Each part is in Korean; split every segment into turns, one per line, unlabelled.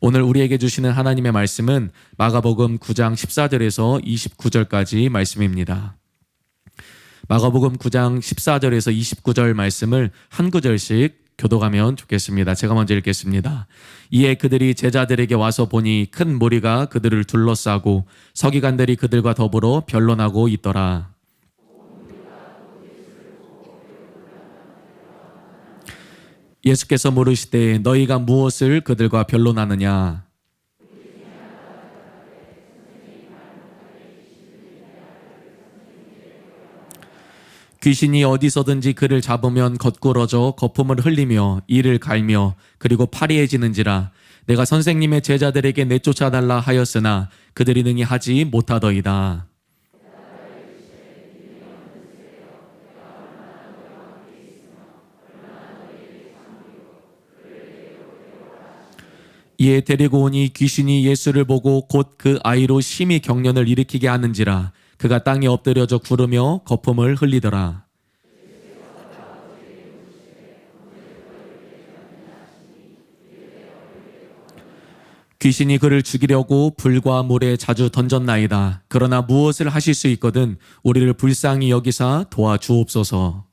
오늘 우리에게 주시는 하나님의 말씀은 마가복음 9장 14절에서 29절까지 말씀입니다. 마가복음 9장 14절에서 29절 말씀을 한 구절씩 교독하면 좋겠습니다. 제가 먼저 읽겠습니다. 이에 그들이 제자들에게 와서 보니 큰 무리가 그들을 둘러싸고 서기관들이 그들과 더불어 변론하고 있더라. 예수께서 물으시되 너희가 무엇을 그들과 변론하느냐? 귀신이 어디서든지 그를 잡으면 거꾸러져 거품을 흘리며 이를 갈며 그리고 파리해지는지라. 내가 선생님의 제자들에게 내쫓아달라 하였으나 그들이 능히 하지 못하더이다. 이에 데리고 오니 귀신이 예수를 보고 곧 그 아이로 심히 경련을 일으키게 하는지라. 그가 땅에 엎드려져 구르며 거품을 흘리더라. 귀신이 그를 죽이려고 불과 물에 자주 던졌나이다. 그러나 무엇을 하실 수 있거든 우리를 불쌍히 여기사 도와주옵소서.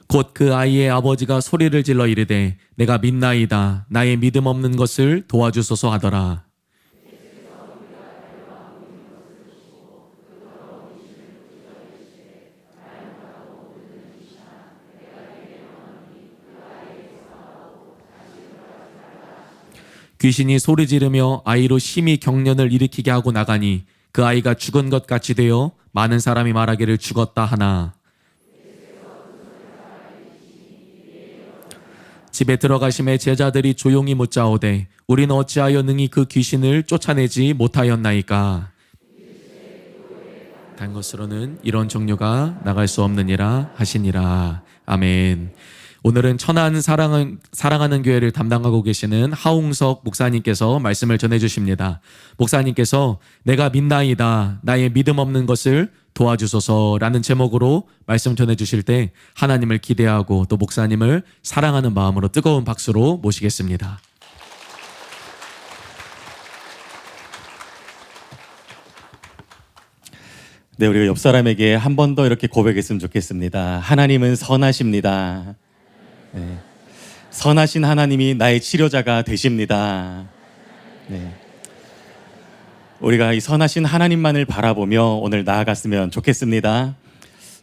곧 그 아이의 아버지가 소리를 질러 이르되 내가 믿나이다. 나의 믿음 없는 것을 도와주소서 하더라. 귀신이 소리 지르며 아이로 심히 경련을 일으키게 하고 나가니 그 아이가 죽은 것 같이 되어 많은 사람이 말하기를 죽었다 하나. 집에 들어가심에 제자들이 조용히 묻자오되 우리는 어찌하여 능히 그 귀신을 쫓아내지 못하였나이까. 단 것으로는 이런 종류가 나갈 수 없느니라 하시니라. 아멘. 오늘은 천안 사랑하는 교회를 담당하고 계시는 하웅석 목사님께서 말씀을 전해주십니다. 목사님께서 내가 믿나이다. 나의 믿음 없는 것을 도와주소서라는 제목으로 말씀 전해주실 때 하나님을 기대하고 또 목사님을 사랑하는 마음으로 뜨거운 박수로 모시겠습니다.
네, 우리가 옆 사람에게 한 번 더 이렇게 고백했으면 좋겠습니다. 하나님은 선하십니다. 네. 선하신 하나님이 나의 치료자가 되십니다. 네. 우리가 이 선하신 하나님만을 바라보며 오늘 나아갔으면 좋겠습니다.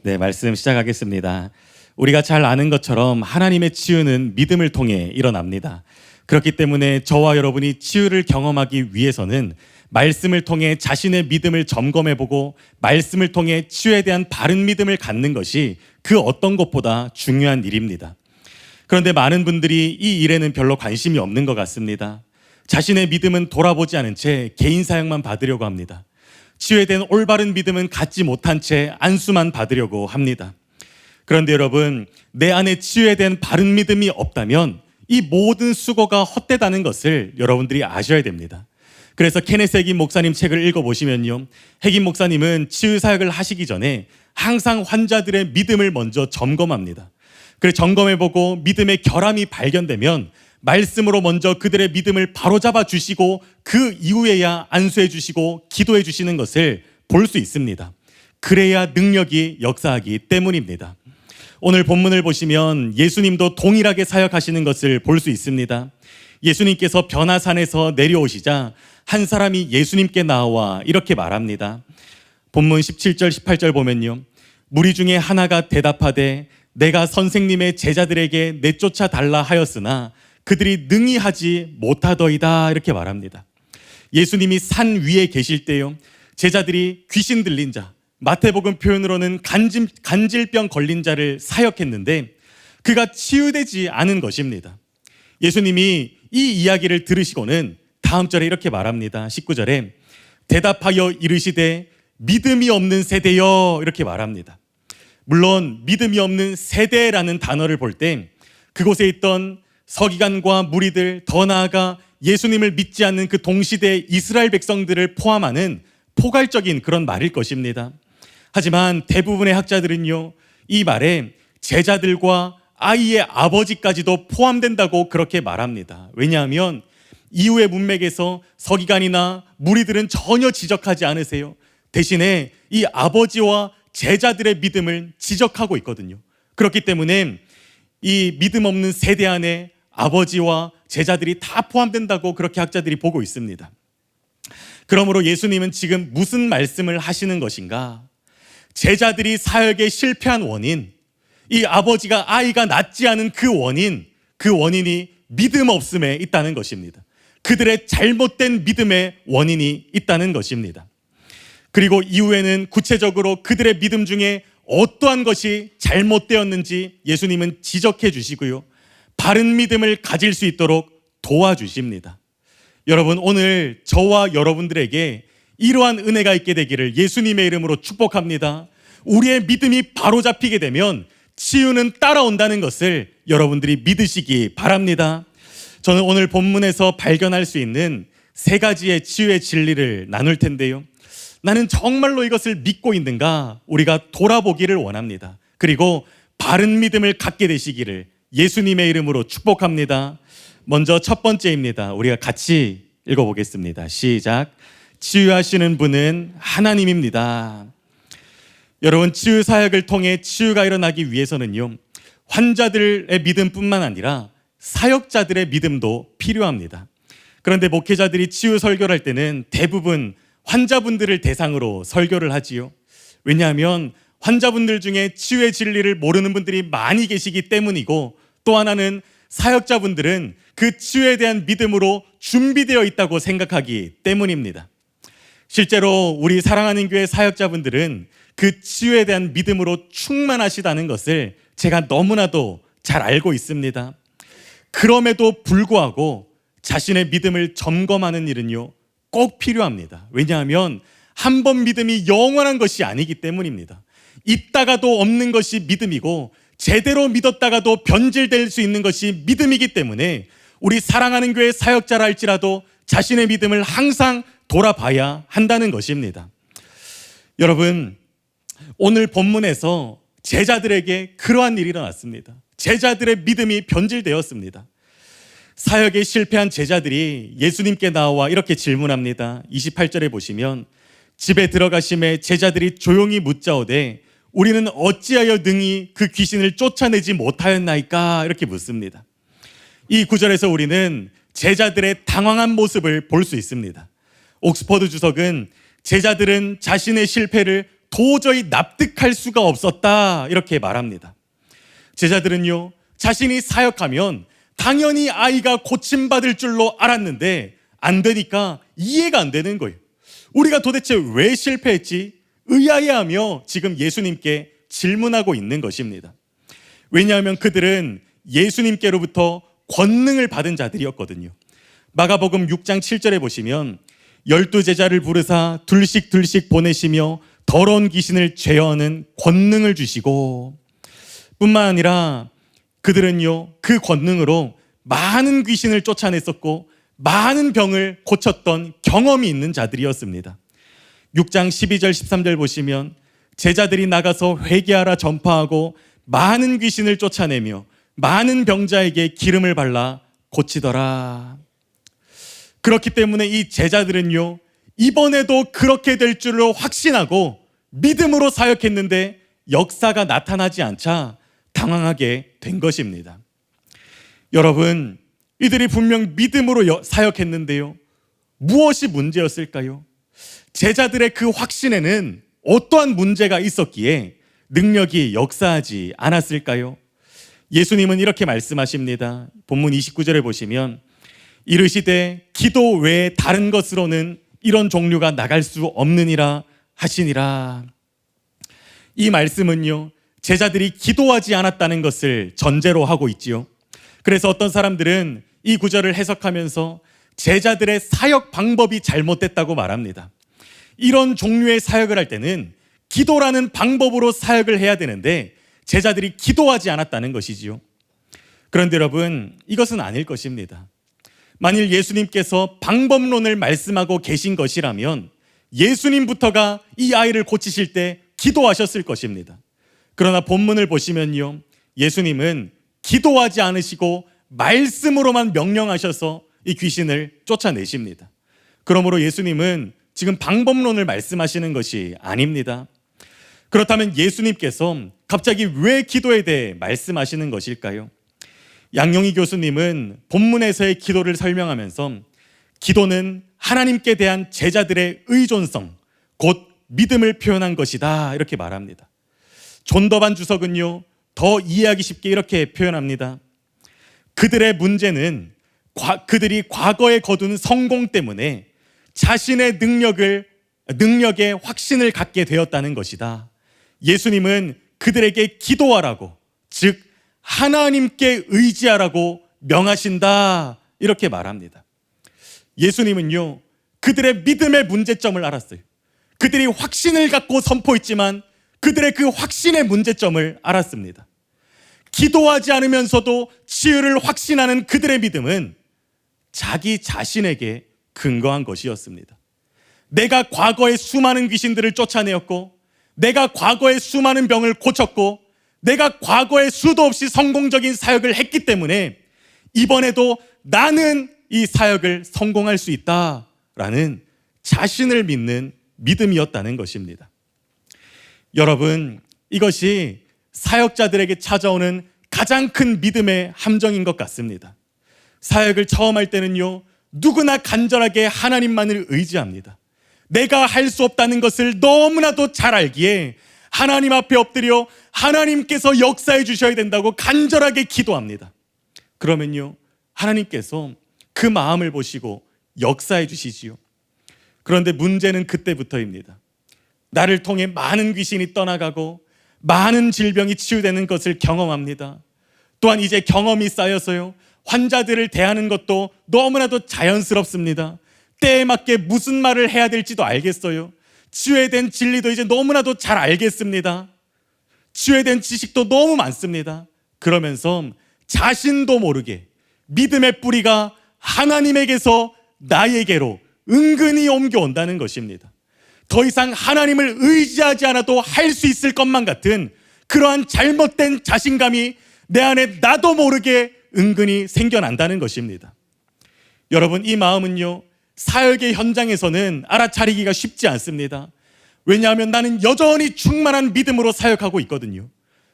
네, 말씀 시작하겠습니다. 우리가 잘 아는 것처럼 하나님의 치유는 믿음을 통해 일어납니다. 그렇기 때문에 저와 여러분이 치유를 경험하기 위해서는 말씀을 통해 자신의 믿음을 점검해보고 말씀을 통해 치유에 대한 바른 믿음을 갖는 것이 그 어떤 것보다 중요한 일입니다. 그런데 많은 분들이 이 일에는 별로 관심이 없는 것 같습니다. 자신의 믿음은 돌아보지 않은 채 개인 사역만 받으려고 합니다. 치유에 대한 올바른 믿음은 갖지 못한 채 안수만 받으려고 합니다. 그런데 여러분, 내 안에 치유에 대한 바른 믿음이 없다면 이 모든 수고가 헛되다는 것을 여러분들이 아셔야 됩니다. 그래서 케네스 해긴 목사님 책을 읽어보시면요, 해긴 목사님은 치유 사역을 하시기 전에 항상 환자들의 믿음을 먼저 점검합니다. 그래서 점검해보고 믿음의 결함이 발견되면 말씀으로 먼저 그들의 믿음을 바로잡아 주시고 그 이후에야 안수해 주시고 기도해 주시는 것을 볼 수 있습니다. 그래야 능력이 역사하기 때문입니다. 오늘 본문을 보시면 예수님도 동일하게 사역하시는 것을 볼 수 있습니다. 예수님께서 변화산에서 내려오시자 한 사람이 예수님께 나와 이렇게 말합니다. 본문 17절 18절 보면요, 무리 중에 하나가 대답하되 내가 선생님의 제자들에게 내쫓아 달라 하였으나 그들이 능히 하지 못하더이다 이렇게 말합니다. 예수님이 산 위에 계실 때요, 제자들이 귀신 들린 자, 마태복음 표현으로는 간질병 걸린 자를 사역했는데 그가 치유되지 않은 것입니다. 예수님이 이 이야기를 들으시고는 다음 절에 이렇게 말합니다. 19절에 대답하여 이르시되 믿음이 없는 세대여 이렇게 말합니다. 물론 믿음이 없는 세대라는 단어를 볼 때 그곳에 있던 서기관과 무리들, 더 나아가 예수님을 믿지 않는 그 동시대 이스라엘 백성들을 포함하는 포괄적인 그런 말일 것입니다. 하지만 대부분의 학자들은요, 이 말에 제자들과 아이의 아버지까지도 포함된다고 그렇게 말합니다. 왜냐하면 이후의 문맥에서 서기관이나 무리들은 전혀 지적하지 않으세요. 대신에 이 아버지와 제자들의 믿음을 지적하고 있거든요. 그렇기 때문에 이 믿음 없는 세대 안에 아버지와 제자들이 다 포함된다고 그렇게 학자들이 보고 있습니다. 그러므로 예수님은 지금 무슨 말씀을 하시는 것인가? 제자들이 사역에 실패한 원인, 이 아버지가 아이가 낳지 않은 그 원인이 믿음 없음에 있다는 것입니다. 그들의 잘못된 믿음의 원인이 있다는 것입니다. 그리고 이후에는 구체적으로 그들의 믿음 중에 어떠한 것이 잘못되었는지 예수님은 지적해 주시고요, 바른 믿음을 가질 수 있도록 도와주십니다. 여러분, 오늘 저와 여러분들에게 이러한 은혜가 있게 되기를 예수님의 이름으로 축복합니다. 우리의 믿음이 바로 잡히게 되면 치유는 따라온다는 것을 여러분들이 믿으시기 바랍니다. 저는 오늘 본문에서 발견할 수 있는 3가지의 치유의 진리를 나눌 텐데요, 나는 정말로 이것을 믿고 있는가 우리가 돌아보기를 원합니다. 그리고 바른 믿음을 갖게 되시기를 예수님의 이름으로 축복합니다. 먼저 첫 번째입니다. 우리가 같이 읽어보겠습니다. 시작. 치유하시는 분은 하나님입니다. 여러분, 치유 사역을 통해 치유가 일어나기 위해서는요, 환자들의 믿음뿐만 아니라 사역자들의 믿음도 필요합니다. 그런데 목회자들이 치유 설교를 할 때는 대부분 환자분들을 대상으로 설교를 하지요. 왜냐하면 환자분들 중에 치유의 진리를 모르는 분들이 많이 계시기 때문이고, 또 하나는 사역자분들은 그 치유에 대한 믿음으로 준비되어 있다고 생각하기 때문입니다. 실제로 우리 사랑하는 교회 사역자분들은 그 치유에 대한 믿음으로 충만하시다는 것을 제가 너무나도 잘 알고 있습니다. 그럼에도 불구하고 자신의 믿음을 점검하는 일은요, 꼭 필요합니다. 왜냐하면 한 번 믿음이 영원한 것이 아니기 때문입니다. 있다가도 없는 것이 믿음이고, 제대로 믿었다가도 변질될 수 있는 것이 믿음이기 때문에 우리 사랑하는 교회 사역자라 할지라도 자신의 믿음을 항상 돌아봐야 한다는 것입니다. 여러분, 오늘 본문에서 제자들에게 그러한 일이 일어났습니다. 제자들의 믿음이 변질되었습니다. 사역에 실패한 제자들이 예수님께 나와 이렇게 질문합니다. 28절에 보시면, 집에 들어가심에 제자들이 조용히 묻자오되 우리는 어찌하여 능히 그 귀신을 쫓아내지 못하였나이까? 이렇게 묻습니다. 이 구절에서 우리는 제자들의 당황한 모습을 볼 수 있습니다. 옥스퍼드 주석은 제자들은 자신의 실패를 도저히 납득할 수가 없었다, 이렇게 말합니다. 제자들은요, 자신이 사역하면 당연히 아이가 고침받을 줄로 알았는데 안 되니까 이해가 안 되는 거예요. 우리가 도대체 왜 실패했지? 의아해하며 지금 예수님께 질문하고 있는 것입니다. 왜냐하면 그들은 예수님께로부터 권능을 받은 자들이었거든요. 마가복음 6장 7절에 보시면 12제자를 부르사 둘씩 보내시며 더러운 귀신을 제어하는 권능을 주시고, 뿐만 아니라 그들은요, 그 권능으로 많은 귀신을 쫓아냈었고 많은 병을 고쳤던 경험이 있는 자들이었습니다. 6장 12절 13절 보시면 제자들이 나가서 회개하라 전파하고 많은 귀신을 쫓아내며 많은 병자에게 기름을 발라 고치더라. 그렇기 때문에 이 제자들은요, 이번에도 그렇게 될 줄로 확신하고 믿음으로 사역했는데 역사가 나타나지 않자 당황하게 된 것입니다. 여러분, 이들이 분명 믿음으로 사역했는데요, 무엇이 문제였을까요? 제자들의 그 확신에는 어떠한 문제가 있었기에 능력이 역사하지 않았을까요? 예수님은 이렇게 말씀하십니다. 본문 29절에 보시면 이르시되 기도 외에 다른 것으로는 이런 종류가 나갈 수 없느니라 하시니라. 이 말씀은요, 제자들이 기도하지 않았다는 것을 전제로 하고 있지요. 그래서 어떤 사람들은 이 구절을 해석하면서 제자들의 사역 방법이 잘못됐다고 말합니다. 이런 종류의 사역을 할 때는 기도라는 방법으로 사역을 해야 되는데 제자들이 기도하지 않았다는 것이지요. 그런데 여러분, 이것은 아닐 것입니다. 만일 예수님께서 방법론을 말씀하고 계신 것이라면 예수님부터가 이 아이를 고치실 때 기도하셨을 것입니다. 그러나 본문을 보시면요, 예수님은 기도하지 않으시고 말씀으로만 명령하셔서 이 귀신을 쫓아내십니다. 그러므로 예수님은 지금 방법론을 말씀하시는 것이 아닙니다. 그렇다면 예수님께서 갑자기 왜 기도에 대해 말씀하시는 것일까요? 양용희 교수님은 본문에서의 기도를 설명하면서 기도는 하나님께 대한 제자들의 의존성, 곧 믿음을 표현한 것이다, 이렇게 말합니다. 존더반 주석은요, 더 이해하기 쉽게 이렇게 표현합니다. 그들의 문제는 그들이 과거에 거둔 성공 때문에 자신의 능력에 확신을 갖게 되었다는 것이다. 예수님은 그들에게 기도하라고, 즉 하나님께 의지하라고 명하신다, 이렇게 말합니다. 예수님은요, 그들의 믿음의 문제점을 알았어요. 그들이 확신을 갖고 선포했지만 그들의 그 확신의 문제점을 알았습니다. 기도하지 않으면서도 치유를 확신하는 그들의 믿음은 자기 자신에게 근거한 것이었습니다. 내가 과거에 수많은 귀신들을 쫓아내었고, 내가 과거에 수많은 병을 고쳤고, 내가 과거에 수도 없이 성공적인 사역을 했기 때문에 이번에도 나는 이 사역을 성공할 수 있다라는 자신을 믿는 믿음이었다는 것입니다. 여러분, 이것이 사역자들에게 찾아오는 가장 큰 믿음의 함정인 것 같습니다. 사역을 처음 할 때는요, 누구나 간절하게 하나님만을 의지합니다. 내가 할 수 없다는 것을 너무나도 잘 알기에 하나님 앞에 엎드려 하나님께서 역사해 주셔야 된다고 간절하게 기도합니다. 그러면요, 하나님께서 그 마음을 보시고 역사해 주시지요. 그런데 문제는 그때부터입니다. 나를 통해 많은 귀신이 떠나가고 많은 질병이 치유되는 것을 경험합니다. 또한 이제 경험이 쌓여서요, 환자들을 대하는 것도 너무나도 자연스럽습니다. 때에 맞게 무슨 말을 해야 될지도 알겠어요. 치유에 대한 진리도 이제 너무나도 잘 알겠습니다. 치유에 대한 지식도 너무 많습니다. 그러면서 자신도 모르게 믿음의 뿌리가 하나님에게서 나에게로 은근히 옮겨온다는 것입니다. 더 이상 하나님을 의지하지 않아도 할 수 있을 것만 같은 그러한 잘못된 자신감이 내 안에 나도 모르게 은근히 생겨난다는 것입니다. 여러분, 이 마음은요, 사역의 현장에서는 알아차리기가 쉽지 않습니다. 왜냐하면 나는 여전히 충만한 믿음으로 사역하고 있거든요.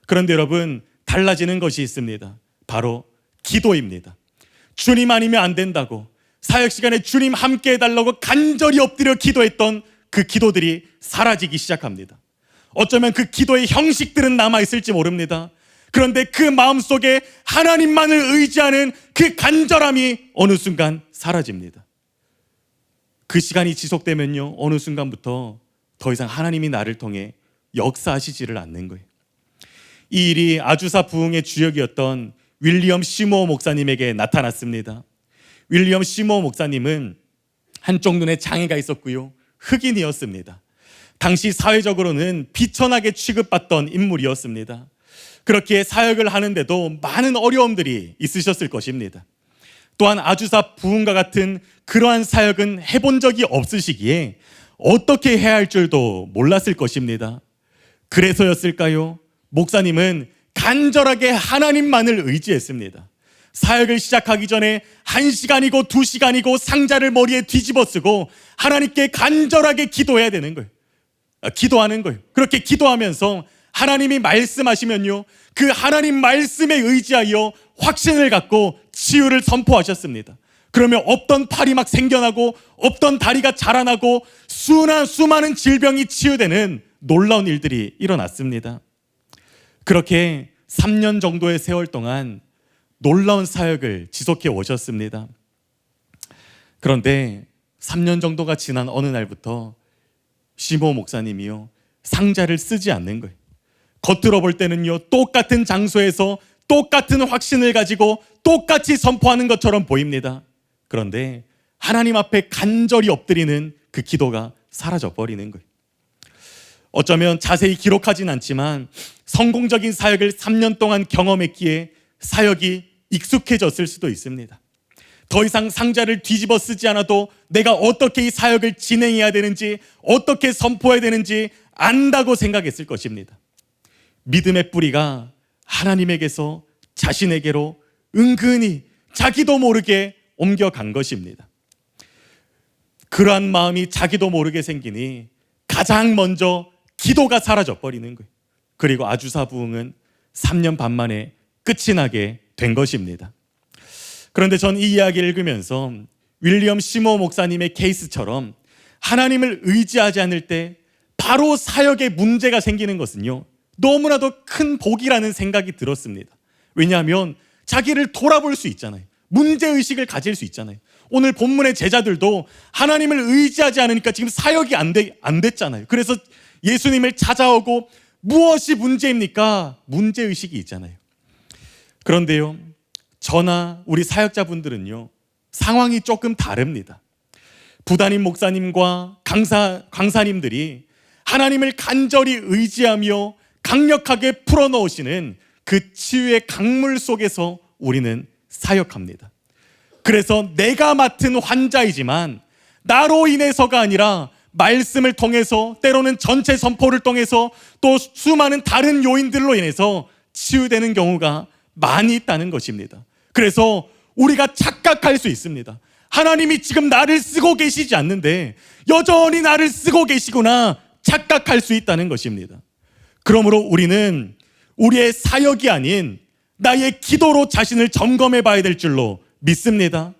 그런데 여러분, 달라지는 것이 있습니다. 바로 기도입니다. 주님 아니면 안 된다고, 사역 시간에 주님 함께 해달라고 간절히 엎드려 기도했던 그 기도들이 사라지기 시작합니다. 어쩌면 그 기도의 형식들은 남아있을지 모릅니다. 그런데 그 마음속에 하나님만을 의지하는 그 간절함이 어느 순간 사라집니다. 그 시간이 지속되면요, 어느 순간부터 더 이상 하나님이 나를 통해 역사하시지를 않는 거예요. 이 일이 아주사 부흥의 주역이었던 윌리엄 시모어 목사님에게 나타났습니다. 윌리엄 시모어 목사님은 한쪽 눈에 장애가 있었고요, 흑인이었습니다. 당시 사회적으로는 비천하게 취급받던 인물이었습니다. 그렇게 사역을 하는데도 많은 어려움들이 있으셨을 것입니다. 또한 아주사 부흥과 같은 그러한 사역은 해본 적이 없으시기에 어떻게 해야 할 줄도 몰랐을 것입니다. 그래서였을까요? 목사님은 간절하게 하나님만을 의지했습니다. 사역을 시작하기 전에 1시간이고 2시간이고 상자를 머리에 뒤집어 쓰고 하나님께 간절하게 기도해야 되는 거예요. 기도하는 거예요. 그렇게 기도하면서 하나님이 말씀하시면요, 그 하나님 말씀에 의지하여 확신을 갖고 치유를 선포하셨습니다. 그러면 없던 팔이 막 생겨나고 없던 다리가 자라나고 수많은 질병이 치유되는 놀라운 일들이 일어났습니다. 그렇게 3년 정도의 세월 동안 놀라운 사역을 지속해 오셨습니다. 그런데 3년 정도가 지난 어느 날부터 시모 목사님이요, 상자를 쓰지 않는 거예요. 겉으로 볼 때는요, 똑같은 장소에서 똑같은 확신을 가지고 똑같이 선포하는 것처럼 보입니다. 그런데 하나님 앞에 간절히 엎드리는 그 기도가 사라져 버리는 거예요. 어쩌면 자세히 기록하진 않지만 성공적인 사역을 3년 동안 경험했기에 사역이 익숙해졌을 수도 있습니다. 더 이상 상자를 뒤집어 쓰지 않아도 내가 어떻게 이 사역을 진행해야 되는지, 어떻게 선포해야 되는지 안다고 생각했을 것입니다. 믿음의 뿌리가 하나님에게서 자신에게로 은근히 자기도 모르게 옮겨간 것입니다. 그러한 마음이 자기도 모르게 생기니 가장 먼저 기도가 사라져 버리는 거예요. 그리고 아주사 부흥은 3년 반 만에 끝이 나게 된 것입니다. 그런데 전 이 이야기를 읽으면서 윌리엄 시모 목사님의 케이스처럼 하나님을 의지하지 않을 때 바로 사역에 문제가 생기는 것은요, 너무나도 큰 복이라는 생각이 들었습니다. 왜냐하면 자기를 돌아볼 수 있잖아요. 문제의식을 가질 수 있잖아요. 오늘 본문의 제자들도 하나님을 의지하지 않으니까 지금 사역이 안 됐잖아요. 그래서 예수님을 찾아오고 무엇이 문제입니까? 문제의식이 있잖아요. 그런데요, 저나 우리 사역자분들은요, 상황이 조금 다릅니다. 부단임 목사님과 강사님들이 하나님을 간절히 의지하며 강력하게 풀어넣으시는 그 치유의 강물 속에서 우리는 사역합니다. 그래서 내가 맡은 환자이지만 나로 인해서가 아니라 말씀을 통해서, 때로는 전체 선포를 통해서, 또 수많은 다른 요인들로 인해서 치유되는 경우가 많이 있다는 것입니다. 그래서 우리가 착각할 수 있습니다. 하나님이 지금 나를 쓰고 계시지 않는데 여전히 나를 쓰고 계시구나 착각할 수 있다는 것입니다. 그러므로 우리는 우리의 사역이 아닌 나의 기도로 자신을 점검해 봐야 될 줄로 믿습니다.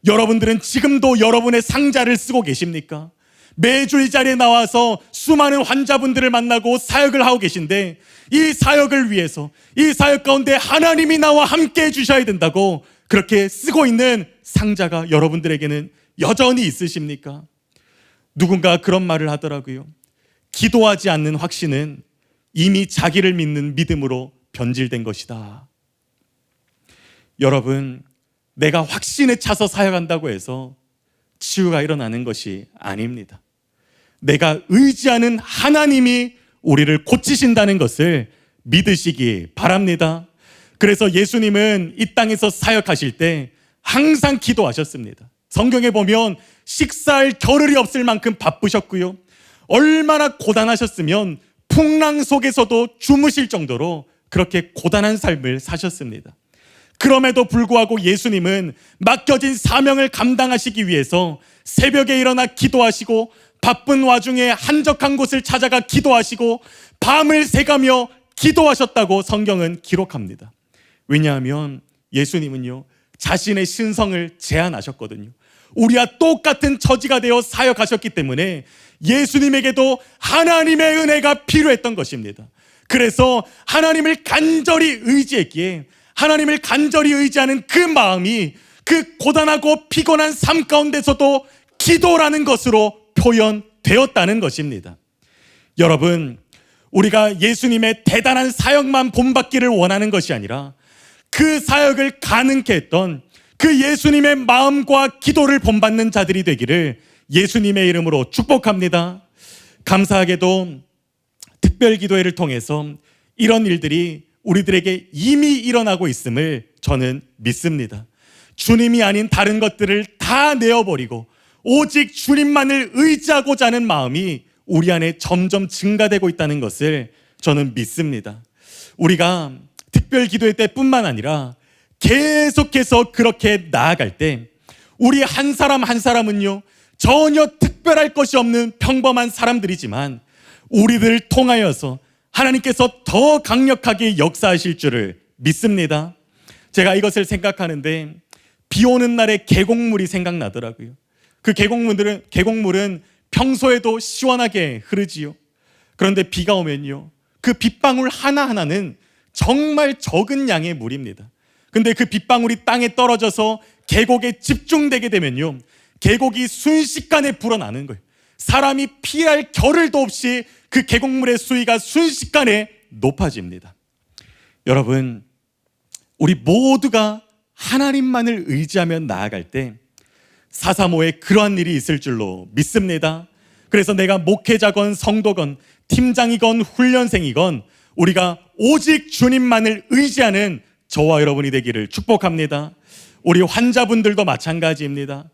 여러분들은 지금도 여러분의 상자를 쓰고 계십니까? 매주 이 자리에 나와서 수많은 환자분들을 만나고 사역을 하고 계신데, 이 사역을 위해서, 이 사역 가운데 하나님이 나와 함께 해주셔야 된다고 그렇게 쓰고 있는 상자가 여러분들에게는 여전히 있으십니까? 누군가 그런 말을 하더라고요. 기도하지 않는 확신은 이미 자기를 믿는 믿음으로 변질된 것이다. 여러분, 내가 확신에 차서 사역한다고 해서 치유가 일어나는 것이 아닙니다. 내가 의지하는 하나님이 우리를 고치신다는 것을 믿으시기 바랍니다. 그래서 예수님은 이 땅에서 사역하실 때 항상 기도하셨습니다. 성경에 보면 식사할 겨를이 없을 만큼 바쁘셨고요, 얼마나 고단하셨으면 풍랑 속에서도 주무실 정도로 그렇게 고단한 삶을 사셨습니다. 그럼에도 불구하고 예수님은 맡겨진 사명을 감당하시기 위해서 새벽에 일어나 기도하시고, 바쁜 와중에 한적한 곳을 찾아가 기도하시고, 밤을 새가며 기도하셨다고 성경은 기록합니다. 왜냐하면 예수님은요, 자신의 신성을 제한하셨거든요. 우리와 똑같은 처지가 되어 사역하셨기 때문에 예수님에게도 하나님의 은혜가 필요했던 것입니다. 그래서 하나님을 간절히 의지했기에 하나님을 간절히 의지하는 그 마음이 그 고단하고 피곤한 삶 가운데서도 기도라는 것으로 표현되었다는 것입니다. 여러분, 우리가 예수님의 대단한 사역만 본받기를 원하는 것이 아니라 그 사역을 가능케 했던 그 예수님의 마음과 기도를 본받는 자들이 되기를 예수님의 이름으로 축복합니다. 감사하게도 특별기도회를 통해서 이런 일들이 우리들에게 이미 일어나고 있음을 저는 믿습니다. 주님이 아닌 다른 것들을 다 내어버리고 오직 주님만을 의지하고자 하는 마음이 우리 안에 점점 증가되고 있다는 것을 저는 믿습니다. 우리가 특별기도회 때뿐만 아니라 계속해서 그렇게 나아갈 때 우리 한 사람 한 사람은요, 전혀 특별할 것이 없는 평범한 사람들이지만 우리들을 통하여서 하나님께서 더 강력하게 역사하실 줄을 믿습니다. 제가 이것을 생각하는데 비 오는 날에 계곡물이 생각나더라고요. 그 계곡물은 평소에도 시원하게 흐르지요. 그런데 비가 오면요, 그 빗방울 하나하나는 정말 적은 양의 물입니다. 근데 그 빗방울이 땅에 떨어져서 계곡에 집중되게 되면요, 계곡이 순식간에 불어나는 거예요. 사람이 피할 겨를도 없이 그 계곡물의 수위가 순식간에 높아집니다. 여러분, 우리 모두가 하나님만을 의지하며 나아갈 때 435에 그러한 일이 있을 줄로 믿습니다. 그래서 내가 목회자건 성도건 팀장이건 훈련생이건 우리가 오직 주님만을 의지하는 저와 여러분이 되기를 축복합니다. 우리 환자분들도 마찬가지입니다.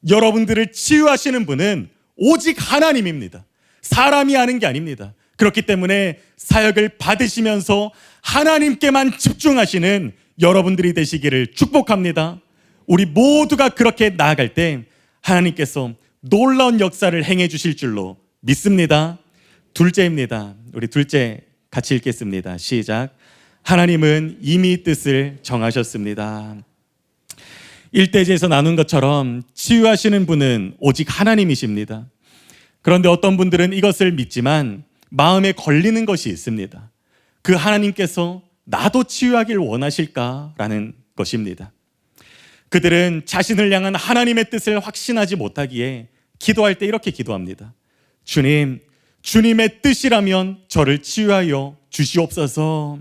여러분들을 치유하시는 분은 오직 하나님입니다. 사람이 하는 게 아닙니다. 그렇기 때문에 사역을 받으시면서 하나님께만 집중하시는 여러분들이 되시기를 축복합니다. 우리 모두가 그렇게 나아갈 때 하나님께서 놀라운 역사를 행해 주실 줄로 믿습니다. 둘째입니다. 우리 둘째 같이 읽겠습니다. 시작. 하나님은 이미 뜻을 정하셨습니다. 일대지에서 나눈 것처럼 치유하시는 분은 오직 하나님이십니다. 그런데 어떤 분들은 이것을 믿지만 마음에 걸리는 것이 있습니다. 그 하나님께서 나도 치유하길 원하실까라는 것입니다. 그들은 자신을 향한 하나님의 뜻을 확신하지 못하기에 기도할 때 이렇게 기도합니다. 주님, 주님의 뜻이라면 저를 치유하여 주시옵소서.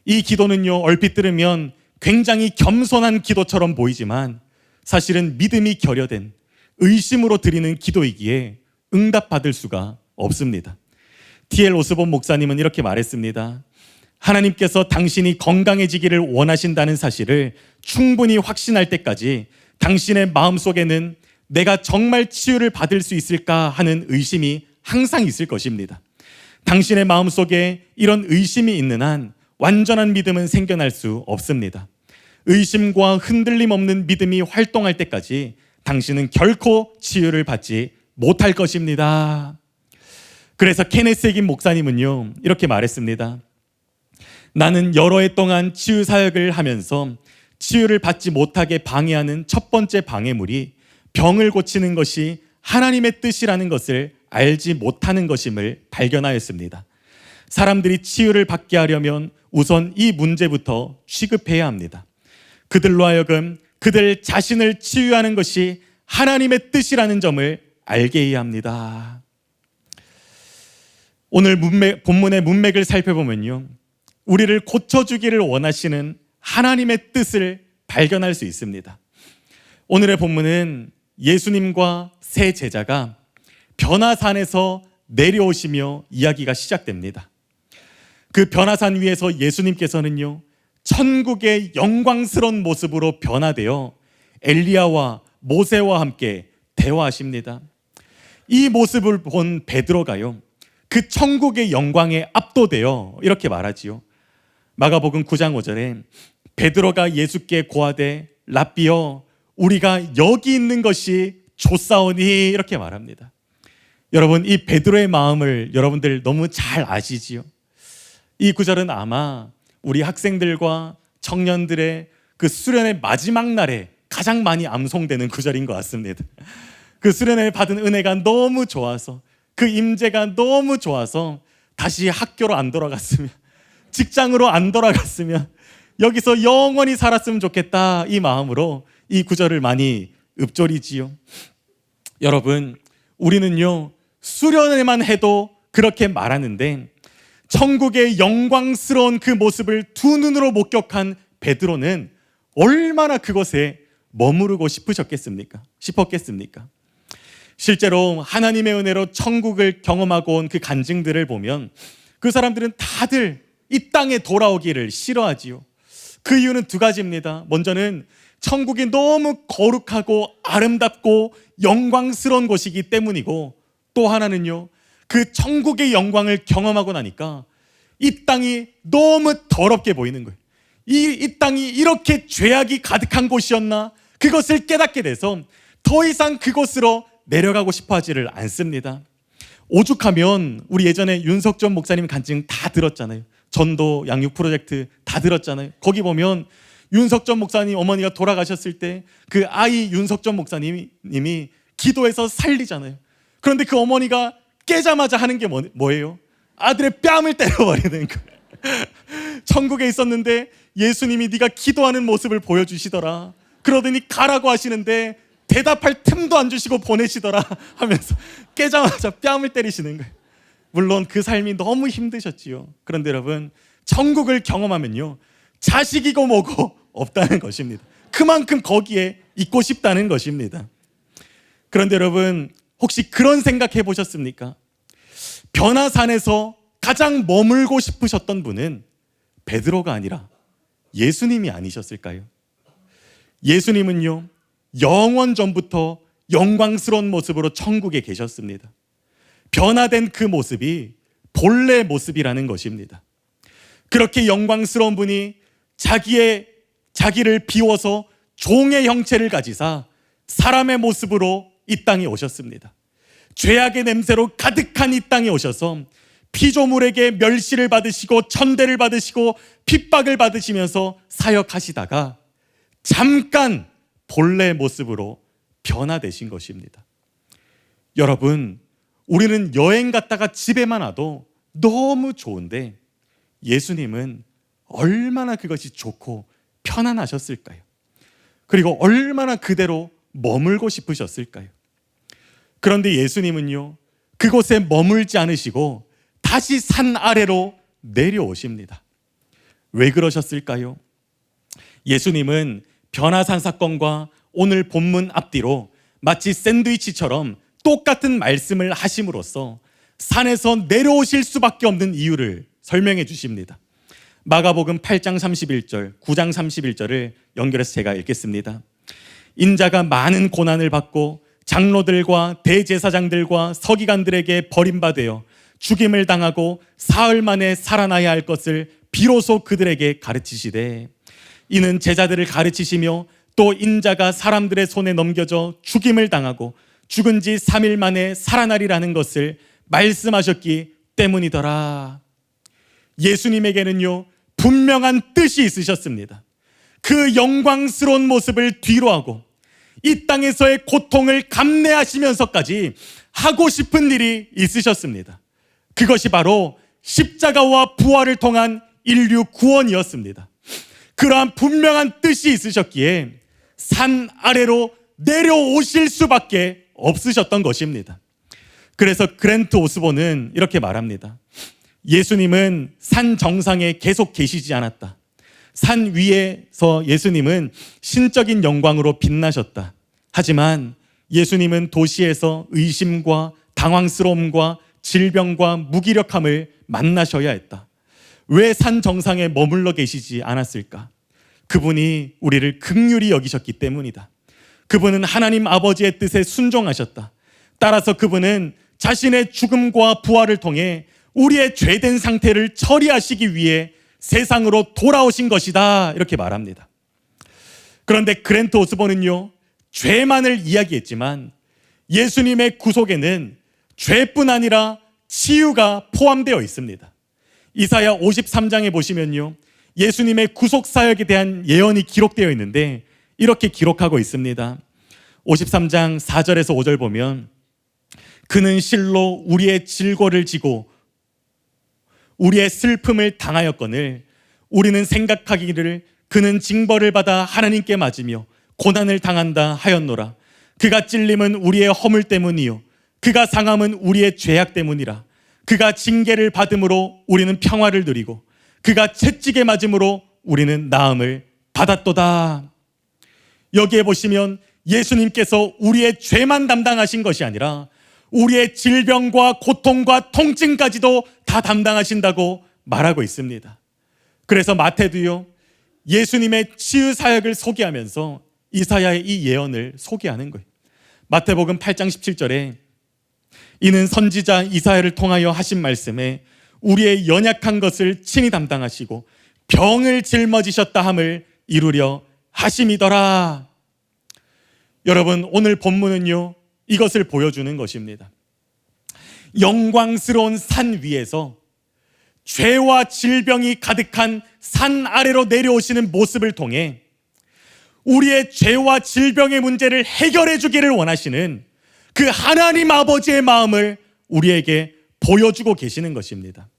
이 기도는요, 얼핏 들으면 굉장히 겸손한 기도처럼 보이지만 사실은 믿음이 결여된 의심으로 드리는 기도이기에 응답받을 수가 없습니다. T.L. 오스본 목사님은 이렇게 말했습니다. 하나님께서 당신이 건강해지기를 원하신다는 사실을 충분히 확신할 때까지 당신의 마음속에는 내가 정말 치유를 받을 수 있을까 하는 의심이 항상 있을 것입니다. 당신의 마음속에 이런 의심이 있는 한 완전한 믿음은 생겨날 수 없습니다. 의심과 흔들림 없는 믿음이 활동할 때까지 당신은 결코 치유를 받지 못할 것입니다. 그래서 케네스 해긴 목사님은요, 이렇게 말했습니다. 나는 여러 해 동안 치유 사역을 하면서 치유를 받지 못하게 방해하는 첫 번째 방해물이 병을 고치는 것이 하나님의 뜻이라는 것을 알지 못하는 것임을 발견하였습니다. 사람들이 치유를 받게 하려면 우선 이 문제부터 취급해야 합니다. 그들로 하여금 그들 자신을 치유하는 것이 하나님의 뜻이라는 점을 알게 해야 합니다. 오늘 본문의 문맥을 살펴보면요, 우리를 고쳐주기를 원하시는 하나님의 뜻을 발견할 수 있습니다. 오늘의 본문은 예수님과 세 제자가 변화산에서 내려오시며 이야기가 시작됩니다. 그 변화산 위에서 예수님께서는요, 천국의 영광스러운 모습으로 변화되어 엘리야와 모세와 함께 대화하십니다. 이 모습을 본 베드로가요, 그 천국의 영광에 압도되어 이렇게 말하지요. 마가복음 9장 5절에 베드로가 예수께 고하되 랍비여 우리가 여기 있는 것이 좋사오니 이렇게 말합니다. 여러분, 이 베드로의 마음을 여러분들 너무 잘 아시지요? 이 구절은 아마 우리 학생들과 청년들의 그 수련의 마지막 날에 가장 많이 암송되는 구절인 것 같습니다. 그 수련을 받은 은혜가 너무 좋아서, 그 임재가 너무 좋아서 다시 학교로 안 돌아갔으면, 직장으로 안 돌아갔으면, 여기서 영원히 살았으면 좋겠다, 이 마음으로 이 구절을 많이 읊조리지요. 여러분, 우리는요, 수련회만 해도 그렇게 말하는데 천국의 영광스러운 그 모습을 두 눈으로 목격한 베드로는 얼마나 그곳에 머무르고 싶었겠습니까? 실제로 하나님의 은혜로 천국을 경험하고 온 그 간증들을 보면 그 사람들은 다들 이 땅에 돌아오기를 싫어하지요. 그 이유는 두 가지입니다. 먼저는 천국이 너무 거룩하고 아름답고 영광스러운 곳이기 때문이고, 또 하나는요, 그 천국의 영광을 경험하고 나니까 이 땅이 너무 더럽게 보이는 거예요. 이 땅이 이렇게 죄악이 가득한 곳이었나? 그것을 깨닫게 돼서 더 이상 그곳으로 내려가고 싶어 하지를 않습니다. 오죽하면 우리 예전에 윤석전 목사님 간증 다 들었잖아요. 전도 양육 프로젝트 다 들었잖아요. 거기 보면 윤석전 목사님 어머니가 돌아가셨을 때 그 아이 윤석전 목사님이 기도해서 살리잖아요. 그런데 그 어머니가 깨자마자 하는 게 뭐예요? 아들의 뺨을 때려버리는 거예요. 천국에 있었는데 예수님이 네가 기도하는 모습을 보여주시더라. 그러더니 가라고 하시는데 대답할 틈도 안 주시고 보내시더라 하면서 깨자마자 뺨을 때리시는 거예요. 물론 그 삶이 너무 힘드셨지요. 그런데 여러분, 천국을 경험하면요, 자식이고 뭐고 없다는 것입니다. 그만큼 거기에 있고 싶다는 것입니다. 그런데 여러분, 혹시 그런 생각 해보셨습니까? 변화산에서 가장 머물고 싶으셨던 분은 베드로가 아니라 예수님이 아니셨을까요? 예수님은요, 영원 전부터 영광스러운 모습으로 천국에 계셨습니다. 변화된 그 모습이 본래 모습이라는 것입니다. 그렇게 영광스러운 분이 자기를 비워서 종의 형체를 가지사 사람의 모습으로 이 땅에 오셨습니다. 죄악의 냄새로 가득한 이 땅에 오셔서 피조물에게 멸시를 받으시고 천대를 받으시고 핍박을 받으시면서 사역하시다가 잠깐 본래의 모습으로 변화되신 것입니다. 여러분, 우리는 여행 갔다가 집에만 와도 너무 좋은데 예수님은 얼마나 그것이 좋고 편안하셨을까요? 그리고 얼마나 그대로 머물고 싶으셨을까요? 그런데 예수님은요, 그곳에 머물지 않으시고 다시 산 아래로 내려오십니다. 왜 그러셨을까요? 예수님은 변화산 사건과 오늘 본문 앞뒤로 마치 샌드위치처럼 똑같은 말씀을 하심으로써 산에서 내려오실 수밖에 없는 이유를 설명해 주십니다. 마가복음 8장 31절, 9장 31절을 연결해서 제가 읽겠습니다. 인자가 많은 고난을 받고 장로들과 대제사장들과 서기관들에게 버림받아 죽임을 당하고 사흘 만에 살아나야 할 것을 비로소 그들에게 가르치시되, 이는 제자들을 가르치시며 또 인자가 사람들의 손에 넘겨져 죽임을 당하고 죽은 지 3일 만에 살아나리라는 것을 말씀하셨기 때문이더라. 예수님에게는요, 분명한 뜻이 있으셨습니다. 그 영광스러운 모습을 뒤로하고 이 땅에서의 고통을 감내하시면서까지 하고 싶은 일이 있으셨습니다. 그것이 바로 십자가와 부활을 통한 인류 구원이었습니다. 그러한 분명한 뜻이 있으셨기에 산 아래로 내려오실 수밖에 없으셨던 것입니다. 그래서 그랜트 오스본은 이렇게 말합니다. 예수님은 산 정상에 계속 계시지 않았다. 산 위에서 예수님은 신적인 영광으로 빛나셨다. 하지만 예수님은 도시에서 의심과 당황스러움과 질병과 무기력함을 만나셔야 했다. 왜 산 정상에 머물러 계시지 않았을까? 그분이 우리를 긍휼히 여기셨기 때문이다. 그분은 하나님 아버지의 뜻에 순종하셨다. 따라서 그분은 자신의 죽음과 부활을 통해 우리의 죄된 상태를 처리하시기 위해 세상으로 돌아오신 것이다, 이렇게 말합니다. 그런데 그랜트 오스본은요, 죄만을 이야기했지만 예수님의 구속에는 죄뿐 아니라 치유가 포함되어 있습니다. 이사야 53장에 보시면요, 예수님의 구속 사역에 대한 예언이 기록되어 있는데 이렇게 기록하고 있습니다. 53장 4절에서 5절 보면, 그는 실로 우리의 질고를 지고 우리의 슬픔을 당하였거늘 우리는 생각하기를 그는 징벌을 받아 하나님께 맞으며 고난을 당한다 하였노라. 그가 찔림은 우리의 허물 때문이요 그가 상함은 우리의 죄악 때문이라. 그가 징계를 받음으로 우리는 평화를 누리고 그가 채찍에 맞음으로 우리는 나음을 받았도다. 여기에 보시면 예수님께서 우리의 죄만 담당하신 것이 아니라 우리의 질병과 고통과 통증까지도 다 담당하신다고 말하고 있습니다. 그래서 마태도요, 예수님의 치유 사역을 소개하면서 이사야의 이 예언을 소개하는 거예요. 마태복음 8장 17절에 이는 선지자 이사야를 통하여 하신 말씀에 우리의 연약한 것을 친히 담당하시고 병을 짊어지셨다 함을 이루려 하심이더라. 여러분, 오늘 본문은요, 이것을 보여주는 것입니다. 영광스러운 산 위에서 죄와 질병이 가득한 산 아래로 내려오시는 모습을 통해 우리의 죄와 질병의 문제를 해결해 주기를 원하시는 그 하나님 아버지의 마음을 우리에게 보여주고 계시는 것입니다.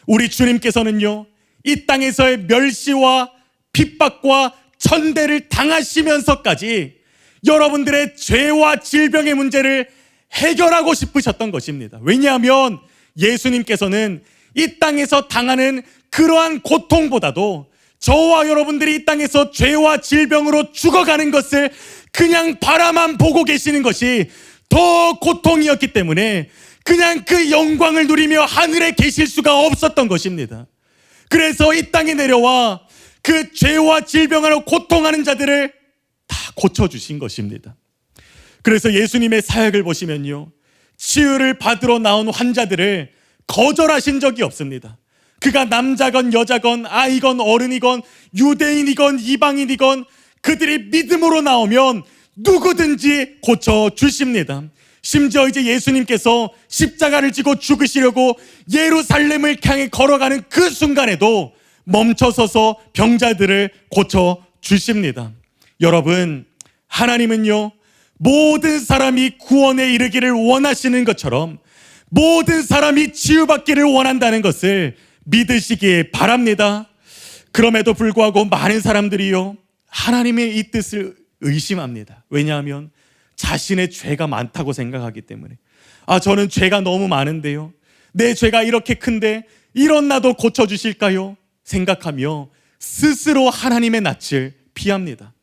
우리 주님께서는요, 이 땅에서의 멸시와 핍박과 천대를 당하시면서까지 여러분들의 죄와 질병의 문제를 해결하고 싶으셨던 것입니다. 왜냐하면 예수님께서는 이 땅에서 당하는 그러한 고통보다도 저와 여러분들이 이 땅에서 죄와 질병으로 죽어가는 것을 그냥 바라만 보고 계시는 것이 더 고통이었기 때문에 그냥 그 영광을 누리며 하늘에 계실 수가 없었던 것입니다. 그래서 이 땅에 내려와 그 죄와 질병으로 고통하는 자들을 다 고쳐주신 것입니다. 그래서 예수님의 사역을 보시면요, 치유를 받으러 나온 환자들을 거절하신 적이 없습니다. 그가 남자건 여자건 아이건 어른이건 유대인이건 이방인이건 그들이 믿음으로 나오면 누구든지 고쳐주십니다. 심지어 이제 예수님께서 십자가를 지고 죽으시려고 예루살렘을 향해 걸어가는 그 순간에도 멈춰서서 병자들을 고쳐주십니다. 여러분, 하나님은요, 모든 사람이 구원에 이르기를 원하시는 것처럼 모든 사람이 치유받기를 원한다는 것을 믿으시기 바랍니다. 그럼에도 불구하고 많은 사람들이요, 하나님의 이 뜻을 의심합니다. 왜냐하면 자신의 죄가 많다고 생각하기 때문에. 저는 죄가 너무 많은데요, 내 죄가 이렇게 큰데 이런 나도 고쳐주실까요? 생각하며 스스로 하나님의 낯을 피합니다.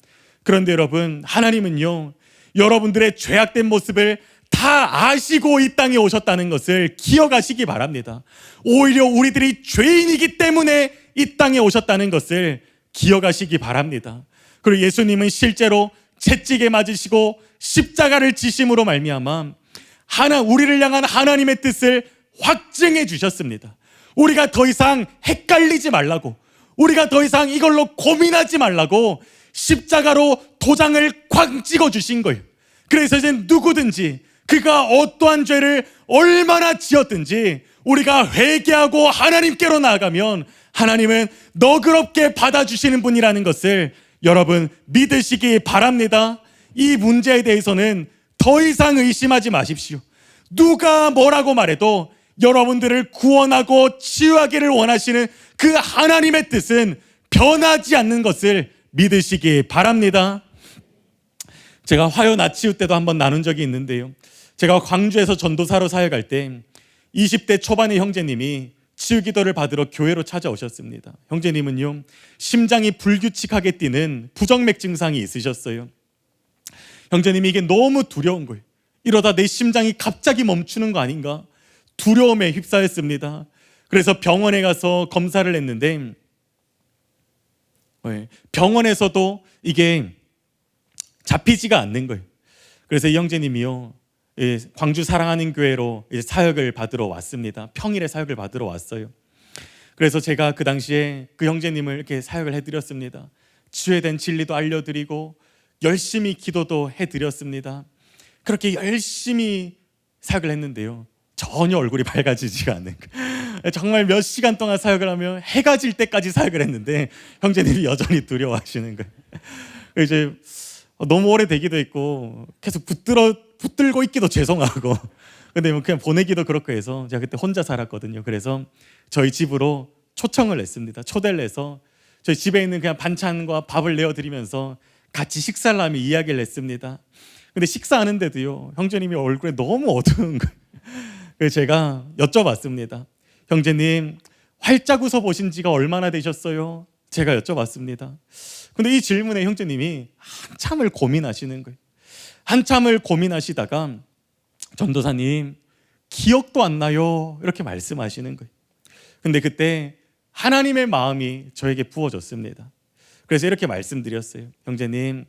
그런데 여러분, 하나님은요, 여러분들의 죄악된 모습을 다 아시고 이 땅에 오셨다는 것을 기억하시기 바랍니다. 오히려 우리들이 죄인이기 때문에 이 땅에 오셨다는 것을 기억하시기 바랍니다. 그리고 예수님은 실제로 채찍에 맞으시고 십자가를 지심으로 말미암아 우리를 향한 하나님의 뜻을 확증해 주셨습니다. 우리가 더 이상 헷갈리지 말라고, 우리가 더 이상 이걸로 고민하지 말라고 십자가로 도장을 쾅 찍어 주신 거예요. 그래서 이제 누구든지 그가 어떠한 죄를 얼마나 지었든지 우리가 회개하고 하나님께로 나아가면 하나님은 너그럽게 받아주시는 분이라는 것을 여러분 믿으시기 바랍니다. 이 문제에 대해서는 더 이상 의심하지 마십시오. 누가 뭐라고 말해도 여러분들을 구원하고 치유하기를 원하시는 그 하나님의 뜻은 변하지 않는 것을 믿으시기 바랍니다. 제가 화요 나치유 때도 한번 나눈 적이 있는데요, 제가 광주에서 전도사로 사역할 때 20대 초반의 형제님이 치유기도를 받으러 교회로 찾아오셨습니다. 형제님은요, 심장이 불규칙하게 뛰는 부정맥 증상이 있으셨어요. 형제님이 이게 너무 두려운 거예요. 이러다 내 심장이 갑자기 멈추는 거 아닌가, 두려움에 휩싸였습니다. 그래서 병원에 가서 검사를 했는데 병원에서도 이게 잡히지가 않는 거예요. 그래서 이 형제님이요, 광주 사랑하는 교회로 사역을 받으러 왔습니다. 평일에 사역을 받으러 왔어요. 그래서 제가 그 당시에 그 형제님을 이렇게 사역을 해드렸습니다. 치유에 대한 진리도 알려드리고 열심히 기도도 해드렸습니다. 그렇게 열심히 사역을 했는데요, 전혀 얼굴이 밝아지지가 않는 거예요. 정말 몇 시간 동안 사역을 하며 해가 질 때까지 사역을 했는데 형제님이 여전히 두려워하시는 거예요. 이제 너무 오래되기도 했고 계속 붙들고 있기도 죄송하고, 근데 뭐 그냥 보내기도 그렇고 해서 제가 그때 혼자 살았거든요. 그래서 저희 집으로 초청을 했습니다. 초대를 해서 저희 집에 있는 그냥 반찬과 밥을 내어드리면서 같이 식사를 하며 이야기를 했습니다. 근데 식사하는데도요, 형제님이 얼굴에 너무 어두운 거예요. 그래서 제가 여쭤봤습니다. 형제님, 활짝 웃어 보신 지가 얼마나 되셨어요? 제가 여쭤봤습니다. 근데 이 질문에 형제님이 한참을 고민하시는 거예요. 한참을 고민하시다가 전도사님, 기억도 안 나요, 이렇게 말씀하시는 거예요. 근데 그때 하나님의 마음이 저에게 부어졌습니다. 그래서 이렇게 말씀드렸어요. 형제님,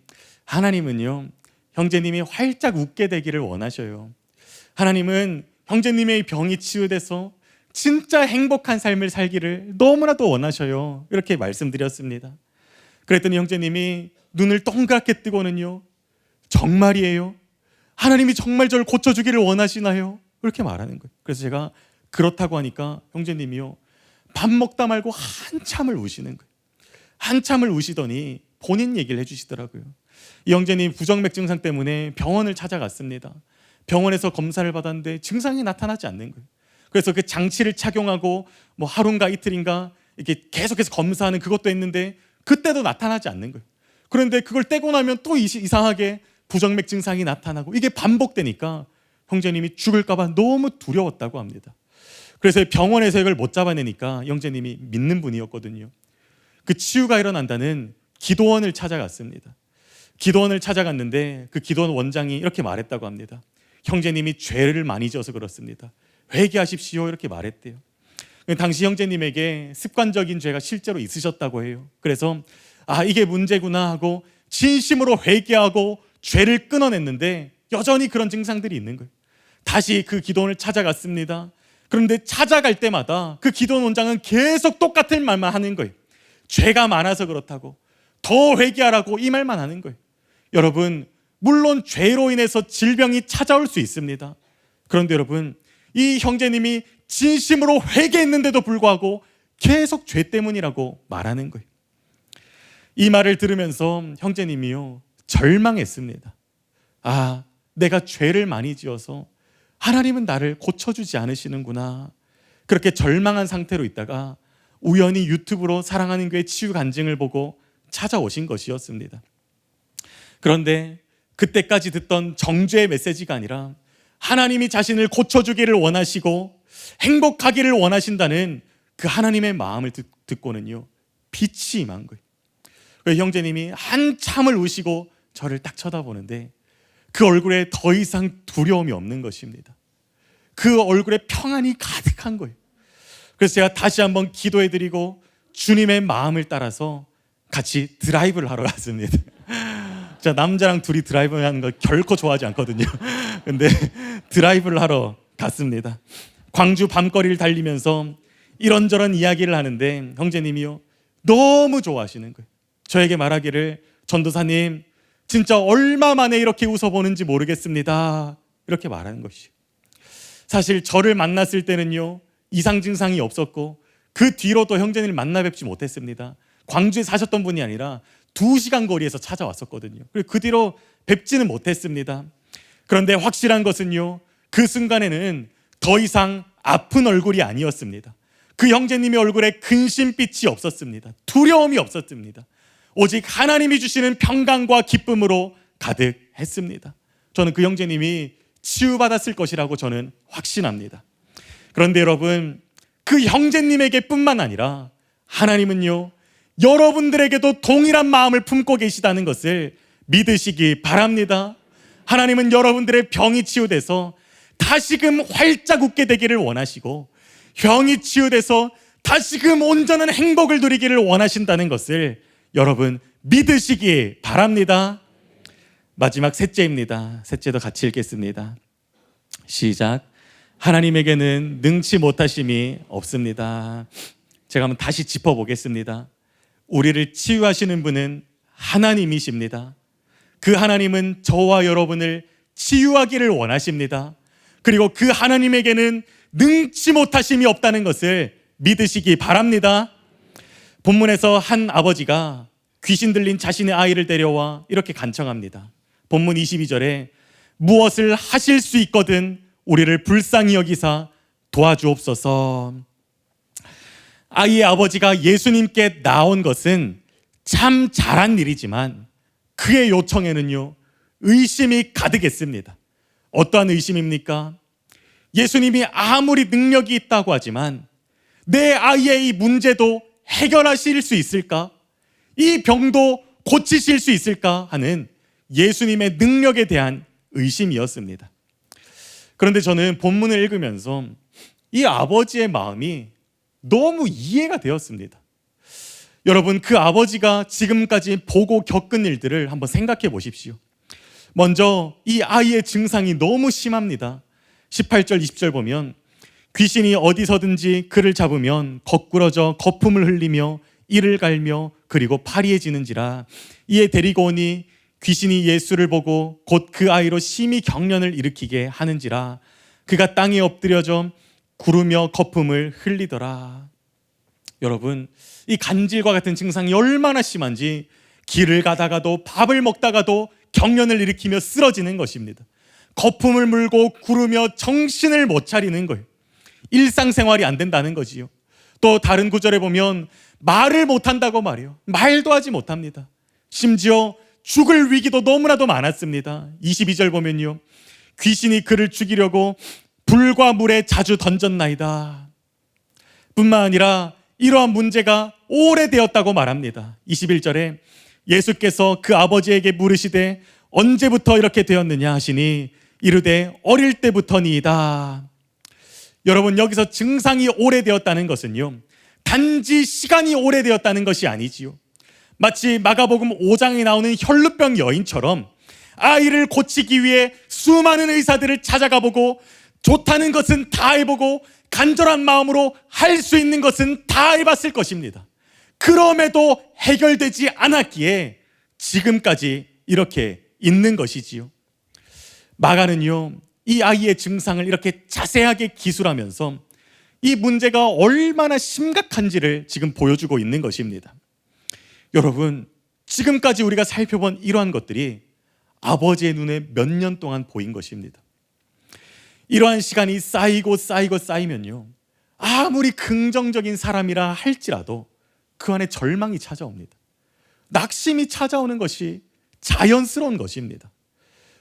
하나님은요, 형제님이 활짝 웃게 되기를 원하셔요. 하나님은 형제님의 병이 치유돼서 진짜 행복한 삶을 살기를 너무나도 원하셔요. 이렇게 말씀드렸습니다. 그랬더니 형제님이 눈을 동그랗게 뜨고는요, 정말이에요? 하나님이 정말 저를 고쳐주기를 원하시나요? 이렇게 말하는 거예요. 그래서 제가 그렇다고 하니까 형제님이요, 밥 먹다 말고 한참을 우시는 거예요. 한참을 우시더니 본인 얘기를 해주시더라고요. 이 형제님 부정맥 증상 때문에 병원을 찾아갔습니다. 병원에서 검사를 받았는데 증상이 나타나지 않는 거예요. 그래서 그 장치를 착용하고 뭐 하루인가 이틀인가 이렇게 계속해서 검사하는 그것도 했는데 그때도 나타나지 않는 거예요. 그런데 그걸 떼고 나면 또 이상하게 부정맥 증상이 나타나고 이게 반복되니까 형제님이 죽을까 봐 너무 두려웠다고 합니다. 그래서 병원에서 이걸 못 잡아내니까 형제님이 믿는 분이었거든요. 그 치유가 일어난다는 기도원을 찾아갔습니다. 기도원을 찾아갔는데 그 기도원 원장이 이렇게 말했다고 합니다. 형제님이 죄를 많이 지어서 그렇습니다. 회개하십시오, 이렇게 말했대요. 당시 형제님에게 습관적인 죄가 실제로 있으셨다고 해요. 그래서 이게 문제구나 하고 진심으로 회개하고 죄를 끊어냈는데 여전히 그런 증상들이 있는 거예요. 다시 그 기도원을 찾아갔습니다. 그런데 찾아갈 때마다 그 기도원 원장은 계속 똑같은 말만 하는 거예요. 죄가 많아서 그렇다고, 더 회개하라고 이 말만 하는 거예요. 여러분, 물론 죄로 인해서 질병이 찾아올 수 있습니다. 그런데 여러분, 이 형제님이 진심으로 회개했는데도 불구하고 계속 죄 때문이라고 말하는 거예요. 이 말을 들으면서 형제님이요, 절망했습니다. 아, 내가 죄를 많이 지어서 하나님은 나를 고쳐주지 않으시는구나. 그렇게 절망한 상태로 있다가 우연히 유튜브로 사랑하는 교회 치유 간증을 보고 찾아오신 것이었습니다. 그런데 그때까지 듣던 정죄의 메시지가 아니라 하나님이 자신을 고쳐주기를 원하시고 행복하기를 원하신다는 그 하나님의 마음을 듣고는요, 빛이 임한 거예요. 그래서 형제님이 한참을 우시고 저를 딱 쳐다보는데 그 얼굴에 더 이상 두려움이 없는 것입니다. 그 얼굴에 평안이 가득한 거예요. 그래서 제가 다시 한번 기도해드리고 주님의 마음을 따라서 같이 드라이브를 하러 갔습니다. 자, 남자랑 둘이 드라이브 하는 거 결코 좋아하지 않거든요. 근데 드라이브를 하러 갔습니다. 광주 밤거리를 달리면서 이런저런 이야기를 하는데 형제님이요, 너무 좋아하시는 거예요. 저에게 말하기를, 전도사님 진짜 얼마 만에 이렇게 웃어보는지 모르겠습니다, 이렇게 말하는 것이요. 사실 저를 만났을 때는요, 이상 증상이 없었고 그 뒤로도 형제님을 만나 뵙지 못했습니다. 광주에 사셨던 분이 아니라 2시간 거리에서 찾아왔었거든요. 그리고 그 뒤로 뵙지는 못했습니다. 그런데 확실한 것은요, 그 순간에는 더 이상 아픈 얼굴이 아니었습니다. 그 형제님의 얼굴에 근심빛이 없었습니다. 두려움이 없었습니다. 오직 하나님이 주시는 평강과 기쁨으로 가득했습니다. 저는 그 형제님이 치유받았을 것이라고 저는 확신합니다. 그런데 여러분, 그 형제님에게 뿐만 아니라 하나님은요, 여러분들에게도 동일한 마음을 품고 계시다는 것을 믿으시기 바랍니다. 하나님은 여러분들의 병이 치유돼서 다시금 활짝 웃게 되기를 원하시고, 병이 치유돼서 다시금 온전한 행복을 누리기를 원하신다는 것을 여러분 믿으시기 바랍니다. 마지막 셋째입니다. 셋째도 같이 읽겠습니다. 시작. 하나님에게는 능치 못하심이 없습니다. 제가 한번 다시 짚어보겠습니다. 우리를 치유하시는 분은 하나님이십니다. 그 하나님은 저와 여러분을 치유하기를 원하십니다. 그리고 그 하나님에게는 능치 못하심이 없다는 것을 믿으시기 바랍니다. 본문에서 한 아버지가 귀신 들린 자신의 아이를 데려와 이렇게 간청합니다. 본문 22절에 무엇을 하실 수 있거든 우리를 불쌍히 여기사 도와주옵소서. 아이의 아버지가 예수님께 나온 것은 참 잘한 일이지만 그의 요청에는요, 의심이 가득했습니다. 어떠한 의심입니까? 예수님이 아무리 능력이 있다고 하지만 내 아이의 이 문제도 해결하실 수 있을까? 이 병도 고치실 수 있을까? 하는 예수님의 능력에 대한 의심이었습니다. 그런데 저는 본문을 읽으면서 이 아버지의 마음이 너무 이해가 되었습니다. 여러분, 그 아버지가 지금까지 보고 겪은 일들을 한번 생각해 보십시오. 먼저 이 아이의 증상이 너무 심합니다. 18절 20절 보면 귀신이 어디서든지 그를 잡으면 거꾸러져 거품을 흘리며 이를 갈며 그리고 파리해지는지라. 이에 데리고 오니 귀신이 예수를 보고 곧 그 아이로 심히 경련을 일으키게 하는지라. 그가 땅에 엎드려져 구르며 거품을 흘리더라. 여러분, 이 간질과 같은 증상이 얼마나 심한지 길을 가다가도 밥을 먹다가도 경련을 일으키며 쓰러지는 것입니다. 거품을 물고 구르며 정신을 못 차리는 거예요. 일상생활이 안 된다는 거지요. 또 다른 구절에 보면 말을 못한다고 말해요. 말도 하지 못합니다. 심지어 죽을 위기도 너무나도 많았습니다. 22절 보면요, 귀신이 그를 죽이려고 불과 물에 자주 던졌나이다. 뿐만 아니라 이러한 문제가 오래되었다고 말합니다. 21절에 예수께서 그 아버지에게 물으시되 언제부터 이렇게 되었느냐 하시니 이르되 어릴 때부터니이다. 여러분, 여기서 증상이 오래되었다는 것은요, 단지 시간이 오래되었다는 것이 아니지요. 마치 마가복음 5장에 나오는 혈루병 여인처럼 아이를 고치기 위해 수많은 의사들을 찾아가 보고 좋다는 것은 다 해보고 간절한 마음으로 할 수 있는 것은 다 해봤을 것입니다. 그럼에도 해결되지 않았기에 지금까지 이렇게 있는 것이지요. 마가는요, 이 아이의 증상을 이렇게 자세하게 기술하면서 이 문제가 얼마나 심각한지를 지금 보여주고 있는 것입니다. 여러분, 지금까지 우리가 살펴본 이러한 것들이 아버지의 눈에 몇 년 동안 보인 것입니다. 이러한 시간이 쌓이면요, 아무리 긍정적인 사람이라 할지라도 그 안에 절망이 찾아옵니다. 낙심이 찾아오는 것이 자연스러운 것입니다.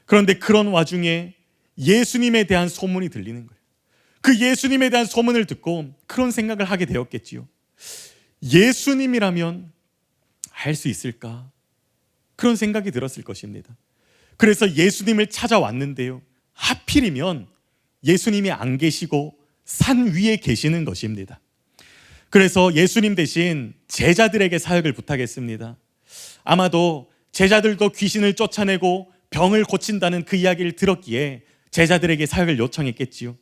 그런데 그런 와중에 예수님에 대한 소문이 들리는 거예요. 그 예수님에 대한 소문을 듣고 그런 생각을 하게 되었겠지요. 예수님이라면 할 수 있을까? 그런 생각이 들었을 것입니다. 그래서 예수님을 찾아왔는데요, 하필이면 예수님이 안 계시고 산 위에 계시는 것입니다. 그래서 예수님 대신 제자들에게 사역을 부탁했습니다. 아마도 제자들도 귀신을 쫓아내고 병을 고친다는 그 이야기를 들었기에 제자들에게 사역을 요청했겠지요.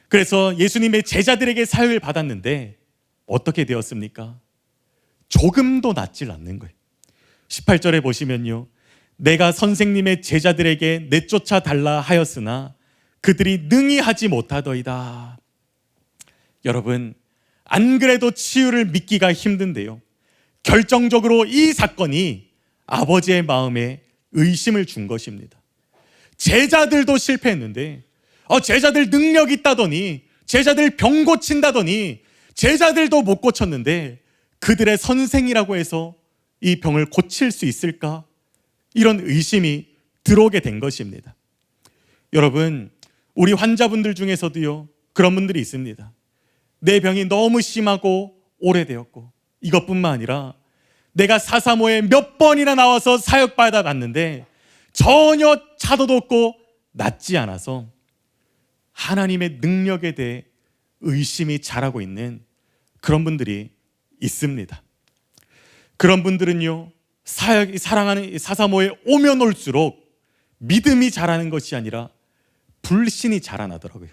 그래서 예수님의 제자들에게 사역을 받았는데 어떻게 되었습니까? 조금도 낫질 않는 거예요. 18절에 보시면요, 내가 선생님의 제자들에게 내쫓아 달라 하였으나 그들이 능히 하지 못하더이다. 여러분, 안 그래도 치유를 믿기가 힘든데요, 결정적으로 이 사건이 아버지의 마음에 의심을 준 것입니다. 제자들도 실패했는데 제자들 능력 있다더니, 제자들 병 고친다더니 제자들도 못 고쳤는데 그들의 선생이라고 해서 이 병을 고칠 수 있을까? 이런 의심이 들어오게 된 것입니다. 여러분, 우리 환자분들 중에서도요, 그런 분들이 있습니다. 내 병이 너무 심하고 오래되었고, 이것뿐만 아니라 내가 사사모에 몇 번이나 나와서 사역받아 봤는데 전혀 차도도 없고 낫지 않아서 하나님의 능력에 대해 의심이 자라고 있는 그런 분들이 있습니다. 그런 분들은요, 사랑하는 사사모에 오면 올수록 믿음이 자라는 것이 아니라 불신이 자라나더라고요.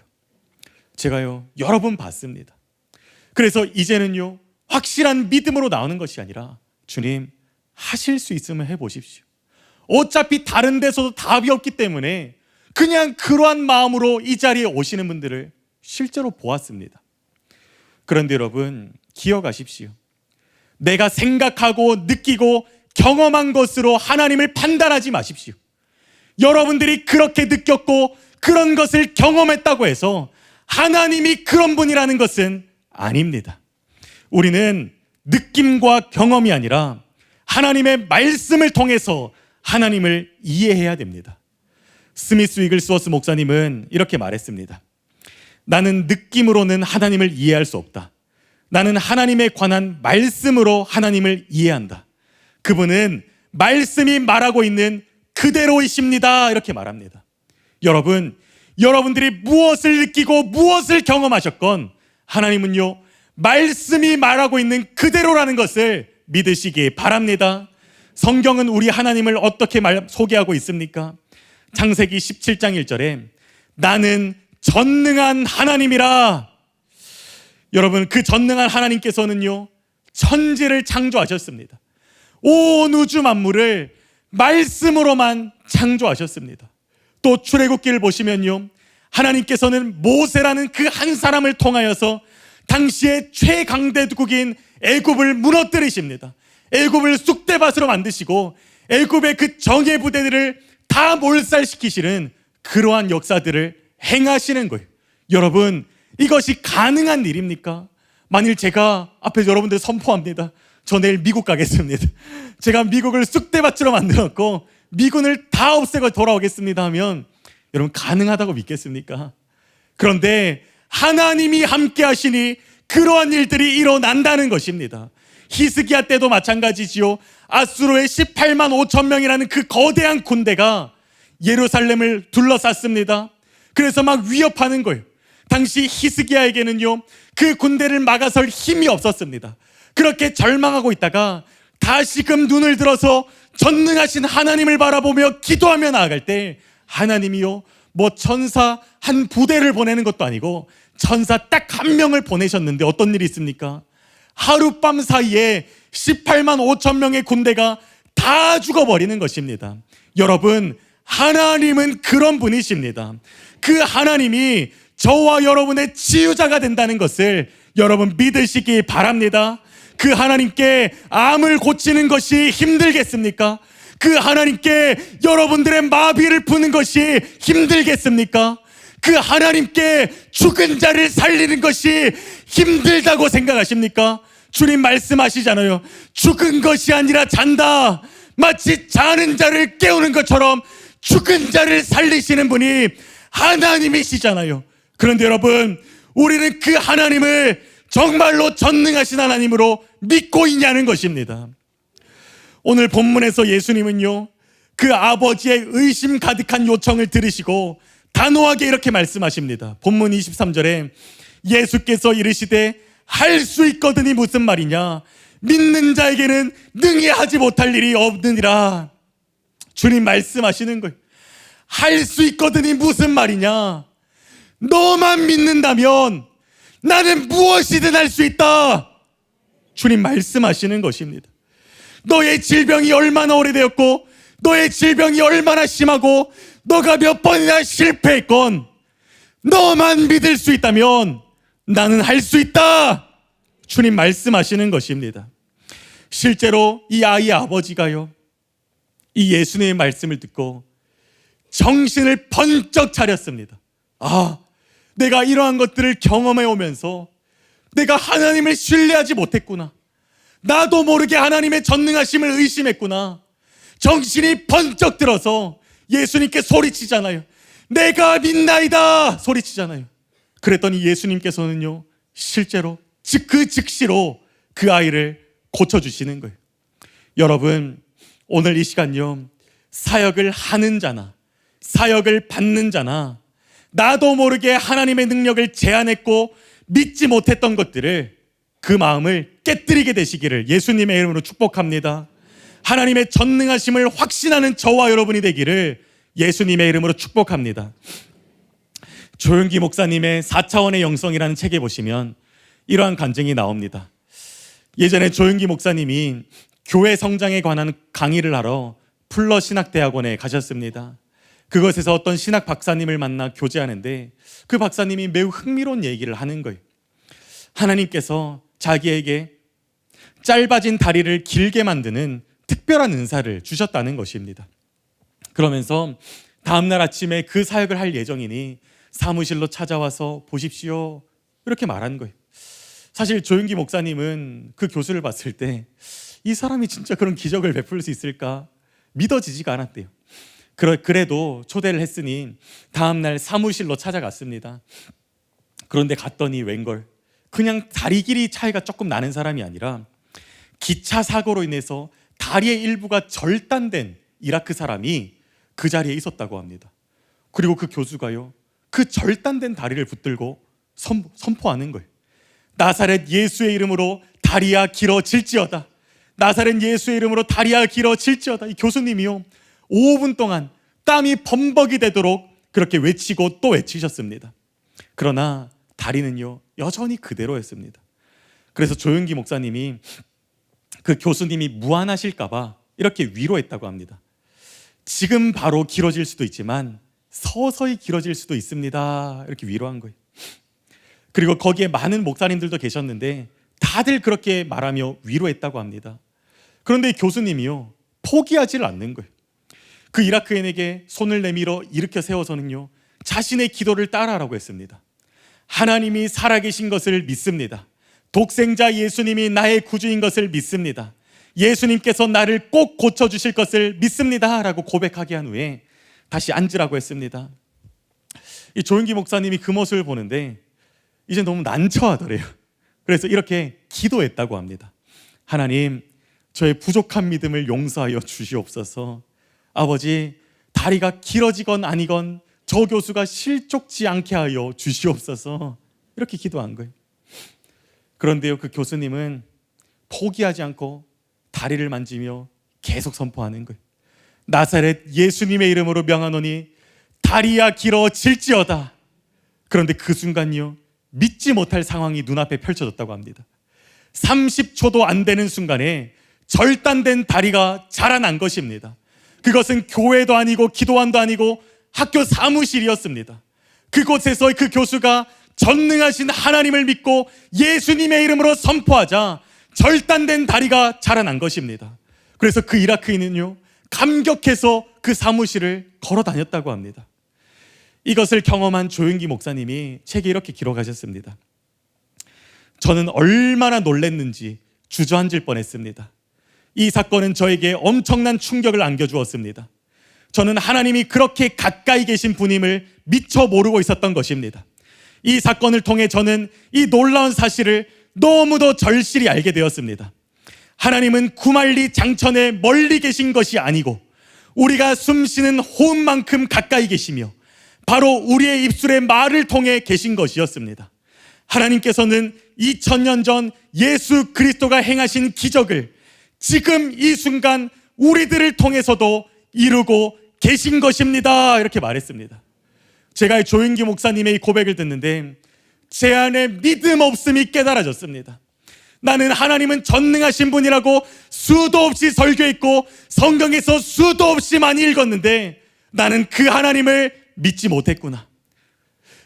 제가요, 여러 번 봤습니다. 그래서 이제는요, 확실한 믿음으로 나오는 것이 아니라 주님, 하실 수 있으면 해보십시오. 어차피 다른 데서도 답이 없기 때문에 그냥 그러한 마음으로 이 자리에 오시는 분들을 실제로 보았습니다. 그런데 여러분, 기억하십시오. 내가 생각하고 느끼고 경험한 것으로 하나님을 판단하지 마십시오. 여러분들이 그렇게 느꼈고 그런 것을 경험했다고 해서 하나님이 그런 분이라는 것은 아닙니다. 우리는 느낌과 경험이 아니라 하나님의 말씀을 통해서 하나님을 이해해야 됩니다. 스미스 위글스워스 목사님은 이렇게 말했습니다. 나는 느낌으로는 하나님을 이해할 수 없다. 나는 하나님에 관한 말씀으로 하나님을 이해한다. 그분은 말씀이 말하고 있는 그대로이십니다. 이렇게 말합니다. 여러분, 여러분들이 무엇을 느끼고 무엇을 경험하셨건 하나님은요, 말씀이 말하고 있는 그대로라는 것을 믿으시기 바랍니다. 성경은 우리 하나님을 어떻게 소개하고 있습니까? 창세기 17장 1절에 나는 전능한 하나님이라. 여러분, 그 전능한 하나님께서는요, 천지를 창조하셨습니다. 온 우주 만물을 말씀으로만 창조하셨습니다. 또 출애굽기를 보시면요, 하나님께서는 모세라는 그 한 사람을 통하여서 당시의 최강대국인 애굽을 무너뜨리십니다. 애굽을 쑥대밭으로 만드시고 애굽의 그 정예 부대들을 다 몰살시키시는 그러한 역사들을 행하시는 거예요. 여러분, 이것이 가능한 일입니까? 만일 제가 앞에서 여러분들 선포합니다. 저 내일 미국 가겠습니다. 제가 미국을 쑥대밭으로 만들었고 미군을 다 없애고 돌아오겠습니다 하면 여러분, 가능하다고 믿겠습니까? 그런데 하나님이 함께 하시니 그러한 일들이 일어난다는 것입니다. 히스기야 때도 마찬가지지요. 아수르의 18만 5천 명이라는 그 거대한 군대가 예루살렘을 둘러쌌습니다. 그래서 막 위협하는 거예요. 당시 히스기야에게는요, 그 군대를 막아설 힘이 없었습니다. 그렇게 절망하고 있다가 다시금 눈을 들어서 전능하신 하나님을 바라보며 기도하며 나아갈 때 하나님이요, 뭐 천사 한 부대를 보내는 것도 아니고 천사 딱 한 명을 보내셨는데 어떤 일이 있습니까? 하룻밤 사이에 18만 5천 명의 군대가 다 죽어버리는 것입니다. 여러분, 하나님은 그런 분이십니다. 그 하나님이 저와 여러분의 치유자가 된다는 것을 여러분 믿으시기 바랍니다. 그 하나님께 암을 고치는 것이 힘들겠습니까? 그 하나님께 여러분들의 마비를 푸는 것이 힘들겠습니까? 그 하나님께 죽은 자를 살리는 것이 힘들다고 생각하십니까? 주님 말씀하시잖아요. 죽은 것이 아니라 잔다. 마치 자는 자를 깨우는 것처럼 죽은 자를 살리시는 분이 하나님이시잖아요. 그런데 여러분, 우리는 그 하나님을 정말로 전능하신 하나님으로 믿고 있냐는 것입니다. 오늘 본문에서 예수님은요, 그 아버지의 의심 가득한 요청을 들으시고 단호하게 이렇게 말씀하십니다. 본문 23절에 예수께서 이르시되 할 수 있거든이 무슨 말이냐? 믿는 자에게는 능히 하지 못할 일이 없느니라. 주님 말씀하시는 거예요. 할 수 있거든이 무슨 말이냐? 너만 믿는다면 나는 무엇이든 할 수 있다. 주님 말씀하시는 것입니다. 너의 질병이 얼마나 오래되었고 너의 질병이 얼마나 심하고 너가 몇 번이나 실패했건 너만 믿을 수 있다면 나는 할 수 있다. 주님 말씀하시는 것입니다. 실제로 이 아이의 아버지가요, 이 예수님의 말씀을 듣고 정신을 번쩍 차렸습니다. 아, 내가 이러한 것들을 경험해 오면서 내가 하나님을 신뢰하지 못했구나. 나도 모르게 하나님의 전능하심을 의심했구나. 정신이 번쩍 들어서 예수님께 소리치잖아요. 내가 믿나이다 소리치잖아요. 그랬더니 예수님께서는요, 실제로 그 즉시로 그 아이를 고쳐주시는 거예요. 여러분, 오늘 이 시간요, 사역을 하는 자나 사역을 받는 자나 나도 모르게 하나님의 능력을 제한했고 믿지 못했던 것들을, 그 마음을 깨뜨리게 되시기를 예수님의 이름으로 축복합니다. 하나님의 전능하심을 확신하는 저와 여러분이 되기를 예수님의 이름으로 축복합니다. 조용기 목사님의 4차원의 영성이라는 책에 보시면 이러한 간증이 나옵니다. 예전에 조용기 목사님이 교회 성장에 관한 강의를 하러 풀러 신학대학원에 가셨습니다. 그것에서 어떤 신학 박사님을 만나 교제하는데 그 박사님이 매우 흥미로운 얘기를 하는 거예요. 하나님께서 자기에게 짧아진 다리를 길게 만드는 특별한 은사를 주셨다는 것입니다. 그러면서 다음날 아침에 그 사역을 할 예정이니 사무실로 찾아와서 보십시오, 이렇게 말한 거예요. 사실 조윤기 목사님은 그 교수를 봤을 때 이 사람이 진짜 그런 기적을 베풀 수 있을까 믿어지지가 않았대요. 그래도 초대를 했으니 다음날 사무실로 찾아갔습니다. 그런데 갔더니 웬걸, 그냥 다리 길이 차이가 조금 나는 사람이 아니라 기차 사고로 인해서 다리의 일부가 절단된 이라크 사람이 그 자리에 있었다고 합니다. 그리고 그 교수가요, 그 절단된 다리를 붙들고 선포하는 거예요. 나사렛 예수의 이름으로 다리야 길어질지어다. 나사렛 예수의 이름으로 다리야 길어질지어다. 이 교수님이요, 5분 동안 땀이 범벅이 되도록 그렇게 외치고 또 외치셨습니다. 그러나 다리는요, 여전히 그대로였습니다. 그래서 조윤기 목사님이 그 교수님이 무안하실까봐 이렇게 위로했다고 합니다. 지금 바로 길어질 수도 있지만 서서히 길어질 수도 있습니다. 이렇게 위로한 거예요. 그리고 거기에 많은 목사님들도 계셨는데 다들 그렇게 말하며 위로했다고 합니다. 그런데 교수님이요, 포기하지를 않는 거예요. 그 이라크인에게 손을 내밀어 일으켜 세워서는요, 자신의 기도를 따라하라고 했습니다. 하나님이 살아계신 것을 믿습니다. 독생자 예수님이 나의 구주인 것을 믿습니다. 예수님께서 나를 꼭 고쳐주실 것을 믿습니다 라고 고백하게 한 후에 다시 앉으라고 했습니다. 이 조윤기 목사님이 그 모습을 보는데 이제 너무 난처하더래요. 그래서 이렇게 기도했다고 합니다. 하나님, 저의 부족한 믿음을 용서하여 주시옵소서. 아버지, 다리가 길어지건 아니건 저 교수가 실족지 않게 하여 주시옵소서. 이렇게 기도한 거예요. 그런데요, 그 교수님은 포기하지 않고 다리를 만지며 계속 선포하는 거예요. 나사렛 예수님의 이름으로 명하노니 다리야 길어질지어다. 그런데 그 순간요, 믿지 못할 상황이 눈앞에 펼쳐졌다고 합니다. 30초도 안 되는 순간에 절단된 다리가 자라난 것입니다. 그것은 교회도 아니고 기도원도 아니고 학교 사무실이었습니다. 그곳에서 그 교수가 전능하신 하나님을 믿고 예수님의 이름으로 선포하자 절단된 다리가 자라난 것입니다. 그래서 그 이라크인은요, 감격해서 그 사무실을 걸어 다녔다고 합니다. 이것을 경험한 조윤기 목사님이 책에 이렇게 기록하셨습니다. 저는 얼마나 놀랐는지 주저앉을 뻔했습니다. 이 사건은 저에게 엄청난 충격을 안겨주었습니다. 저는 하나님이 그렇게 가까이 계신 분임을 미처 모르고 있었던 것입니다. 이 사건을 통해 저는 이 놀라운 사실을 너무도 절실히 알게 되었습니다. 하나님은 구말리 장천에 멀리 계신 것이 아니고 우리가 숨쉬는 호흡만큼 가까이 계시며 바로 우리의 입술의 말을 통해 계신 것이었습니다. 하나님께서는 2000년 전 예수 그리스도가 행하신 기적을 지금 이 순간 우리들을 통해서도 이루고 계신 것입니다. 이렇게 말했습니다. 제가 조윤기 목사님의 이 고백을 듣는데 제 안에 믿음 없음이 깨달아졌습니다. 나는 하나님은 전능하신 분이라고 수도 없이 설교했고 성경에서 수도 없이 많이 읽었는데 나는 그 하나님을 믿지 못했구나.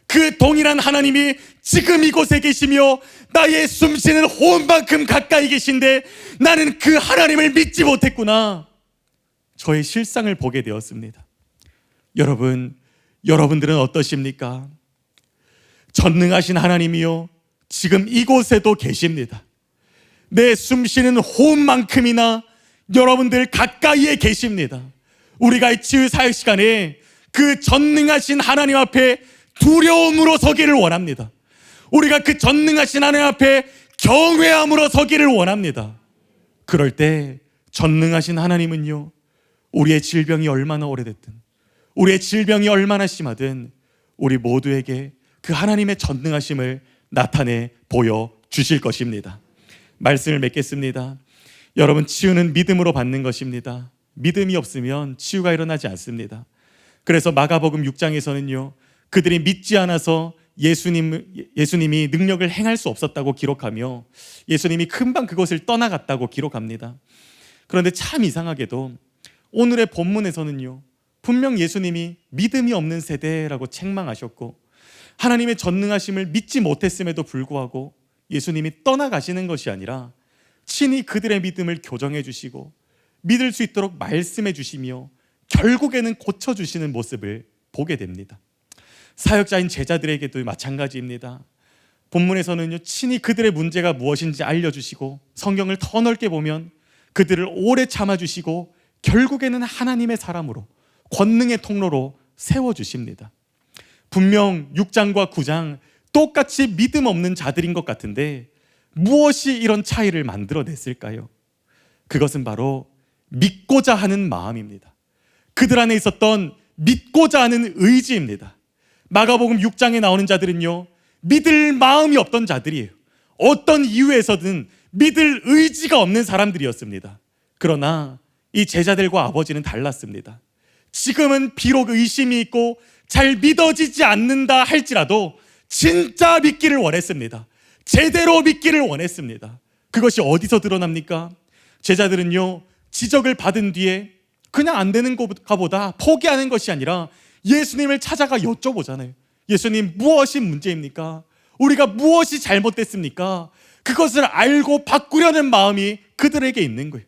그 동일한 하나님이 지금 이곳에 계시며 나의 숨쉬는 호흡만큼 가까이 계신데 나는 그 하나님을 믿지 못했구나. 저의 실상을 보게 되었습니다. 여러분들은 어떠십니까? 전능하신 하나님이요, 지금 이곳에도 계십니다. 내 숨쉬는 호흡만큼이나 여러분들 가까이에 계십니다. 우리가 이 치유 사역 시간에 그 전능하신 하나님 앞에 두려움으로 서기를 원합니다. 우리가 그 전능하신 하나님 앞에 경외함으로 서기를 원합니다. 그럴 때 전능하신 하나님은요, 우리의 질병이 얼마나 오래됐든 우리의 질병이 얼마나 심하든 우리 모두에게 그 하나님의 전능하심을 나타내 보여주실 것입니다. 말씀을 맺겠습니다. 여러분, 치유는 믿음으로 받는 것입니다. 믿음이 없으면 치유가 일어나지 않습니다. 그래서 마가복음 6장에서는요, 그들이 믿지 않아서 예수님이 능력을 행할 수 없었다고 기록하며 예수님이 금방 그것을 떠나갔다고 기록합니다. 그런데 참 이상하게도 오늘의 본문에서는요, 분명 예수님이 믿음이 없는 세대라고 책망하셨고 하나님의 전능하심을 믿지 못했음에도 불구하고 예수님이 떠나가시는 것이 아니라 친히 그들의 믿음을 교정해 주시고 믿을 수 있도록 말씀해 주시며 결국에는 고쳐주시는 모습을 보게 됩니다. 사역자인 제자들에게도 마찬가지입니다. 본문에서는요, 친히 그들의 문제가 무엇인지 알려주시고 성경을 더 넓게 보면 그들을 오래 참아주시고 결국에는 하나님의 사람으로 권능의 통로로 세워주십니다. 분명 6장과 9장 똑같이 믿음 없는 자들인 것 같은데 무엇이 이런 차이를 만들어냈을까요? 그것은 바로 믿고자 하는 마음입니다. 그들 안에 있었던 믿고자 하는 의지입니다. 마가복음 6장에 나오는 자들은요, 믿을 마음이 없던 자들이에요. 어떤 이유에서든 믿을 의지가 없는 사람들이었습니다. 그러나 이 제자들과 아버지는 달랐습니다. 지금은 비록 의심이 있고 잘 믿어지지 않는다 할지라도 진짜 믿기를 원했습니다. 제대로 믿기를 원했습니다. 그것이 어디서 드러납니까? 제자들은요, 지적을 받은 뒤에 그냥 안 되는 것보다 포기하는 것이 아니라 예수님을 찾아가 여쭤보잖아요. 예수님, 무엇이 문제입니까? 우리가 무엇이 잘못됐습니까? 그것을 알고 바꾸려는 마음이 그들에게 있는 거예요.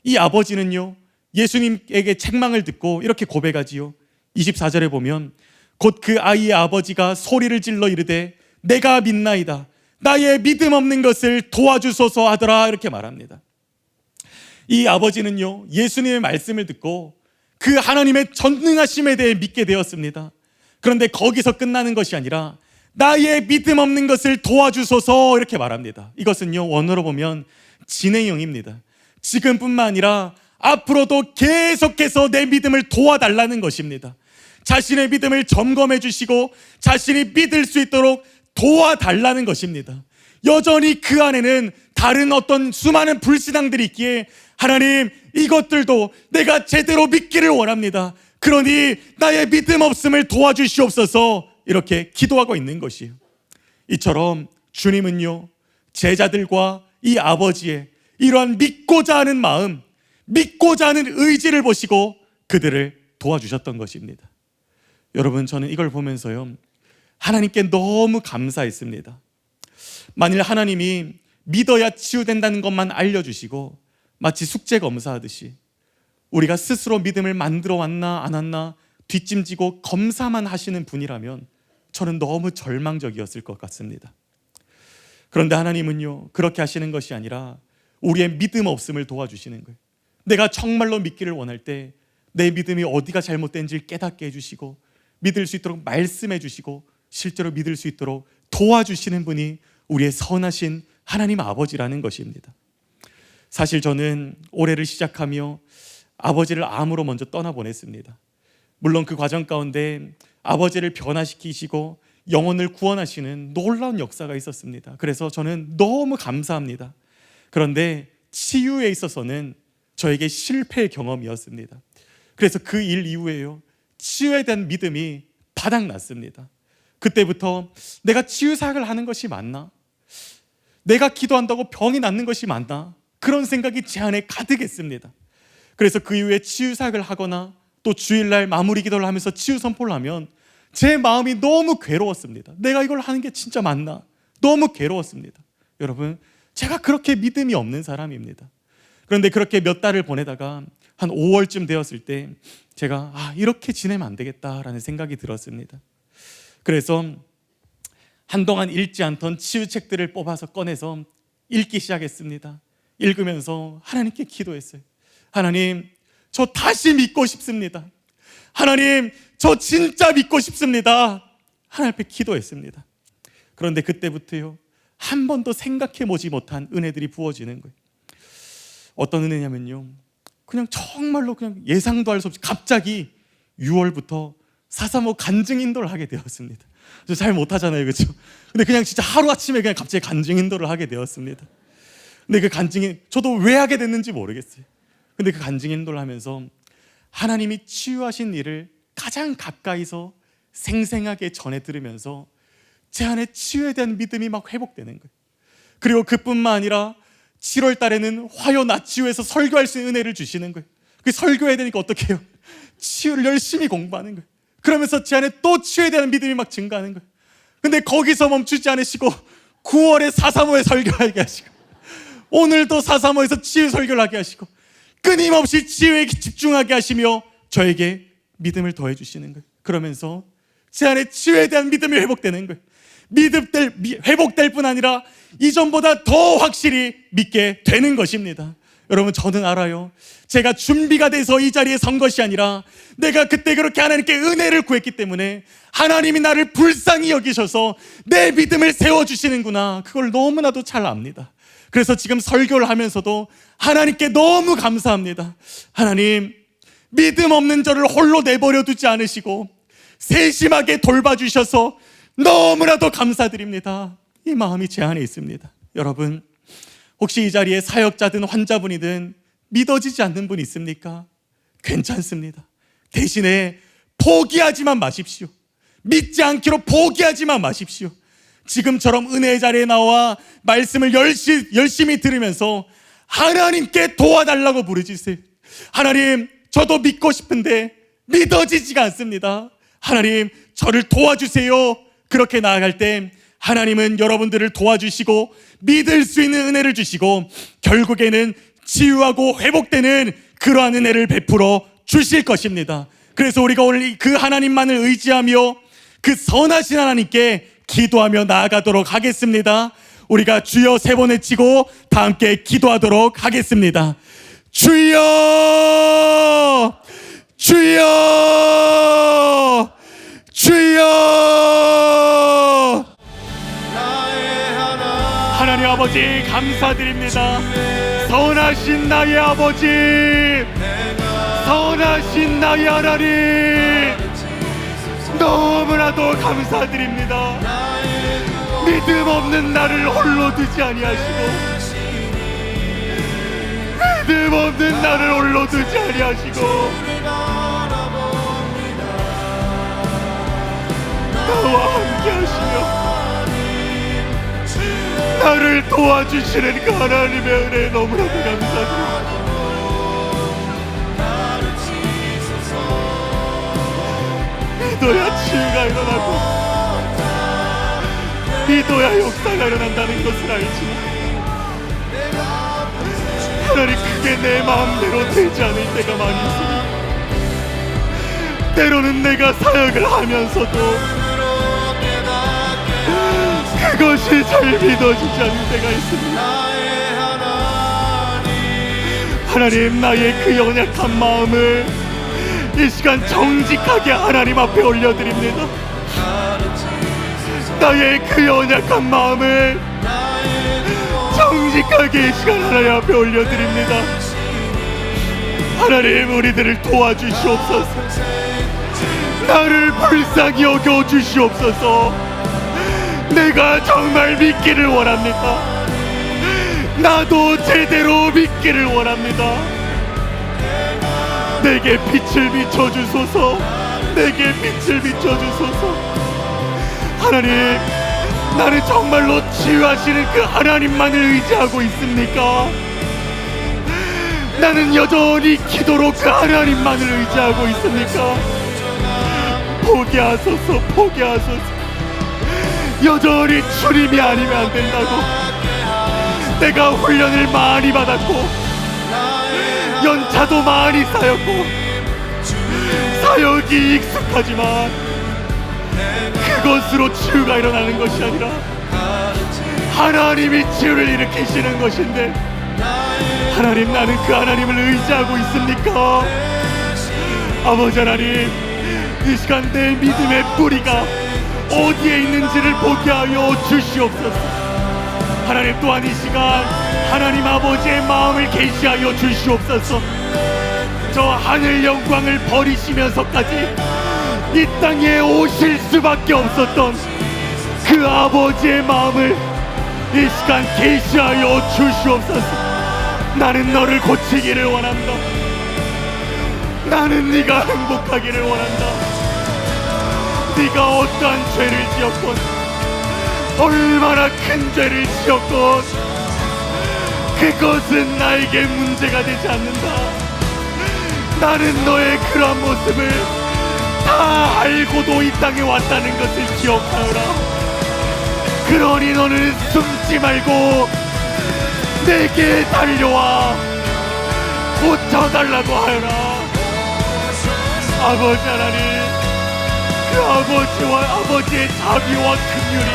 이 아버지는요, 예수님에게 책망을 듣고 이렇게 고백하지요. 24절에 보면 곧 그 아이의 아버지가 소리를 질러 이르되 내가 믿나이다, 나의 믿음 없는 것을 도와주소서 하더라, 이렇게 말합니다. 이 아버지는요, 예수님의 말씀을 듣고 그 하나님의 전능하심에 대해 믿게 되었습니다. 그런데 거기서 끝나는 것이 아니라 나의 믿음 없는 것을 도와주소서, 이렇게 말합니다. 이것은요, 원어로 보면 진행형입니다. 지금뿐만 아니라 앞으로도 계속해서 내 믿음을 도와달라는 것입니다. 자신의 믿음을 점검해 주시고 자신이 믿을 수 있도록 도와달라는 것입니다. 여전히 그 안에는 다른 어떤 수많은 불신앙들이 있기에 하나님, 이것들도 내가 제대로 믿기를 원합니다. 그러니 나의 믿음 없음을 도와주시옵소서 이렇게 기도하고 있는 것이에요. 이처럼 주님은요, 제자들과 이 아버지의 이러한 믿고자 하는 마음, 믿고자 하는 의지를 보시고 그들을 도와주셨던 것입니다. 여러분, 저는 이걸 보면서요, 하나님께 너무 감사했습니다. 만일 하나님이 믿어야 치유된다는 것만 알려주시고 마치 숙제 검사하듯이 우리가 스스로 믿음을 만들어 왔나 안 왔나 뒷짐지고 검사만 하시는 분이라면 저는 너무 절망적이었을 것 같습니다. 그런데 하나님은요, 그렇게 하시는 것이 아니라 우리의 믿음 없음을 도와주시는 거예요. 내가 정말로 믿기를 원할 때 내 믿음이 어디가 잘못된지를 깨닫게 해주시고 믿을 수 있도록 말씀해 주시고 실제로 믿을 수 있도록 도와주시는 분이 우리의 선하신 하나님 아버지라는 것입니다. 사실 저는 올해를 시작하며 아버지를 암으로 먼저 떠나보냈습니다. 물론 그 과정 가운데 아버지를 변화시키시고 영혼을 구원하시는 놀라운 역사가 있었습니다. 그래서 저는 너무 감사합니다. 그런데 치유에 있어서는 저에게 실패의 경험이었습니다. 그래서 그 일 이후에요, 치유에 대한 믿음이 바닥났습니다. 그때부터 내가 치유 사역을 하는 것이 맞나? 내가 기도한다고 병이 낫는 것이 맞나? 그런 생각이 제 안에 가득했습니다. 그래서 그 이후에 치유 사역을 하거나 또 주일날 마무리 기도를 하면서 치유 선포를 하면 제 마음이 너무 괴로웠습니다. 내가 이걸 하는 게 진짜 맞나? 너무 괴로웠습니다. 여러분, 제가 그렇게 믿음이 없는 사람입니다. 그런데 그렇게 몇 달을 보내다가 한 5월쯤 되었을 때 제가 이렇게 지내면 안 되겠다라는 생각이 들었습니다. 그래서 한동안 읽지 않던 치유책들을 뽑아서 꺼내서 읽기 시작했습니다. 읽으면서 하나님께 기도했어요. 하나님, 저 다시 믿고 싶습니다. 하나님, 저 진짜 믿고 싶습니다. 하나님 앞에 기도했습니다. 그런데 그때부터요, 한 번도 생각해보지 못한 은혜들이 부어지는 거예요. 어떤 은혜냐면요, 그냥 정말로 그냥 예상도 할 수 없이 갑자기 6월부터 435 간증 인도를 하게 되었습니다. 저 잘 못하잖아요, 그렇죠? 근데 그냥 진짜 하루아침에 그냥 갑자기 간증 인도를 하게 되었습니다. 근데 그 간증이 저도 왜 하게 됐는지 모르겠어요. 근데 그 간증 인도를 하면서 하나님이 치유하신 일을 가장 가까이서 생생하게 전해 들으면서 제 안에 치유에 대한 믿음이 막 회복되는 거예요. 그리고 그뿐만 아니라 7월 달에는 화요 낮치유에서 설교할 수 있는 은혜를 주시는 거예요. 그 설교해야 되니까 어떻게 해요? 치유를 열심히 공부하는 거예요. 그러면서 제 안에 또 치유에 대한 믿음이 막 증가하는 거예요. 근데 거기서 멈추지 않으시고 9월에 435에 설교하게 하시고 오늘도 435에서 치유 설교를 하게 하시고 끊임없이 치유에 집중하게 하시며 저에게 믿음을 더해 주시는 거예요. 그러면서 제 안에 치유에 대한 믿음이 회복되는 거예요. 회복될 뿐 아니라 이전보다 더 확실히 믿게 되는 것입니다. 여러분, 저는 알아요. 제가 준비가 돼서 이 자리에 선 것이 아니라 내가 그때 그렇게 하나님께 은혜를 구했기 때문에 하나님이 나를 불쌍히 여기셔서 내 믿음을 세워주시는구나, 그걸 너무나도 잘 압니다. 그래서 지금 설교를 하면서도 하나님께 너무 감사합니다. 하나님, 믿음 없는 저를 홀로 내버려 두지 않으시고 세심하게 돌봐주셔서 너무나도 감사드립니다. 이 마음이 제 안에 있습니다. 여러분, 혹시 이 자리에 사역자든 환자분이든 믿어지지 않는 분 있습니까? 괜찮습니다. 대신에 포기하지만 마십시오. 믿지 않기로 포기하지만 마십시오. 지금처럼 은혜의 자리에 나와 말씀을 열심히 들으면서 하나님께 도와달라고 부르짖으세요. 하나님, 저도 믿고 싶은데 믿어지지가 않습니다. 하나님, 저를 도와주세요. 그렇게 나아갈 때 하나님은 여러분들을 도와주시고 믿을 수 있는 은혜를 주시고 결국에는 치유하고 회복되는 그러한 은혜를 베풀어 주실 것입니다. 그래서 우리가 오늘 그 하나님만을 의지하며 그 선하신 하나님께 기도하며 나아가도록 하겠습니다. 우리가 주여 3번 외치고 다 함께 기도하도록 하겠습니다. 주여, 주여, 주여. 하나님 아버지, 감사드립니다. 선하신 나의 아버지, 선하신 나의 하나님, 너무나도 감사드립니다. 믿음 없는 나를 홀로 두지 아니하시고 믿음 없는 나를 홀로 두지 아니하시고 함께 하시며 나를 도와주시는 그 하나님의 은혜에 너무나도 감사드립니다. 믿어야 치유가 일어나고 믿어야 역사가 일어난다는 것을 알지만 하나님, 그게 내 마음대로 되지 않을 때가 많이 있습니다. 때로는 내가 사역을 하면서도 그것이 잘 믿어지지 않는 때가 있습니다. 하나님, 나의 그 연약한 마음을 이 시간 정직하게 하나님 앞에 올려드립니다. 나의 그 연약한 마음을 정직하게 이 시간 하나님 앞에 올려드립니다. 하나님, 우리들을 도와주시옵소서. 나를 불쌍히 여겨주시옵소서. 내가 정말 믿기를 원합니다. 나도 제대로 믿기를 원합니다. 내게 빛을 비춰주소서. 내게 빛을 비춰주소서. 하나님, 나는 정말로 치유하시는 그 하나님만을 의지하고 있습니까? 나는 여전히 기도로 그 하나님만을 의지하고 있습니까? 포기하소서, 포기하소서. 여전히 주님이 아니면 안 된다고. 내가 훈련을 많이 받았고 연차도 많이 쌓였고 사역이 익숙하지만 그것으로 치유가 일어나는 것이 아니라 하나님이 치유를 일으키시는 것인데, 하나님, 나는 그 하나님을 의지하고 있습니까? 아버지 하나님, 이 시간 내 믿음의 뿌리가 어디에 있는지를 보게 하여 주시옵소서. 하나님, 또한 이 시간 하나님 아버지의 마음을 계시하여 주시옵소서. 저 하늘 영광을 버리시면서까지 이 땅에 오실 수밖에 없었던 그 아버지의 마음을 이 시간 계시하여 주시옵소서. 나는 너를 고치기를 원한다. 나는 네가 행복하기를 원한다. 네가 어떠한 죄를 지었건, 얼마나 큰 죄를 지었건 그것은 나에게 문제가 되지 않는다. 나는 너의 그런 모습을 다 알고도 이 땅에 왔다는 것을 기억하여라. 그러니 너는 숨지 말고 내게 달려와 고쳐달라고 하여라. 아버지 하나님, 그 아버지의 자비와 긍휼이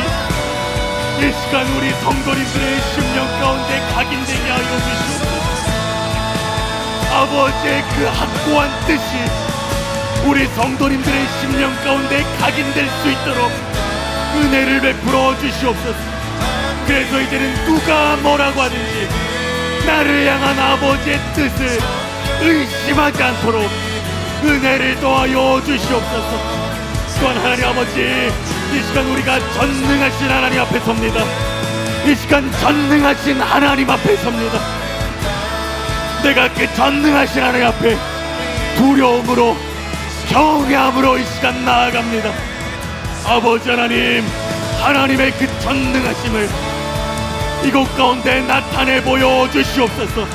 이 시간 우리 성도님들의 심령 가운데 각인되게 하여 주시옵소서. 아버지의 그 확고한 뜻이 우리 성도님들의 심령 가운데 각인될 수 있도록 은혜를 베풀어 주시옵소서. 그래서 이제는 누가 뭐라고 하든지 나를 향한 아버지의 뜻을 의심하지 않도록 은혜를 더하여 주시옵소서. 또한 하나님 아버지, 이 시간 우리가 전능하신 하나님 앞에 섭니다. 이 시간 전능하신 하나님 앞에 섭니다. 내가 그 전능하신 하나님 앞에 두려움으로 경외함으로 이 시간 나아갑니다. 아버지 하나님, 하나님의 그 전능하심을 이곳 가운데 나타내 보여주시옵소서.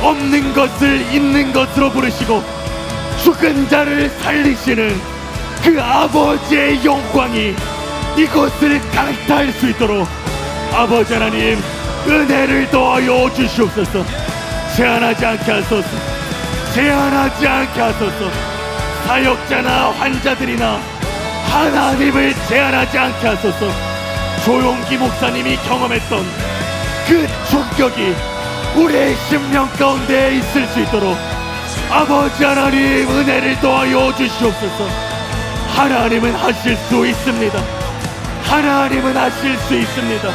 없는 것을 있는 것으로 부르시고 죽은 자를 살리시는 그 아버지의 영광이 이곳을 강타할 수 있도록 아버지 하나님 은혜를 더하여 주시옵소서. 제한하지 않게 하소서. 제한하지 않게 하소서. 사역자나 환자들이나 하나님을 제한하지 않게 하소서. 조용기 목사님이 경험했던 그 충격이 우리의 심령 가운데 있을 수 있도록 아버지 하나님 은혜를 더하여 주시옵소서. 하나님은 하실 수 있습니다. 하나님은 하실 수 있습니다.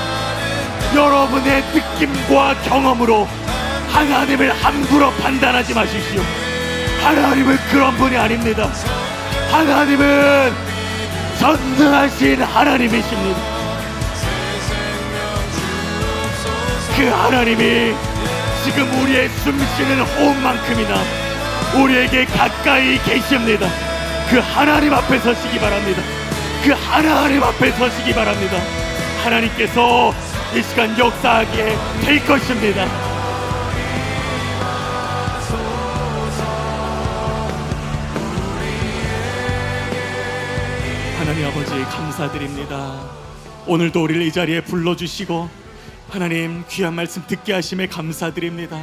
여러분의 느낌과 경험으로 하나님을 함부로 판단하지 마십시오. 하나님은 그런 분이 아닙니다. 하나님은 전능하신 하나님이십니다. 그 하나님이 지금 우리의 숨쉬는 호흡만큼이나 우리에게 가까이 계십니다. 그 하나님 앞에 서시기 바랍니다. 그 하나님 앞에 서시기 바랍니다. 하나님께서 이 시간 역사하게 될 것입니다. 하나님 아버지 감사드립니다. 오늘도 우리를 이 자리에 불러주시고 하나님 귀한 말씀 듣게 하심에 감사드립니다.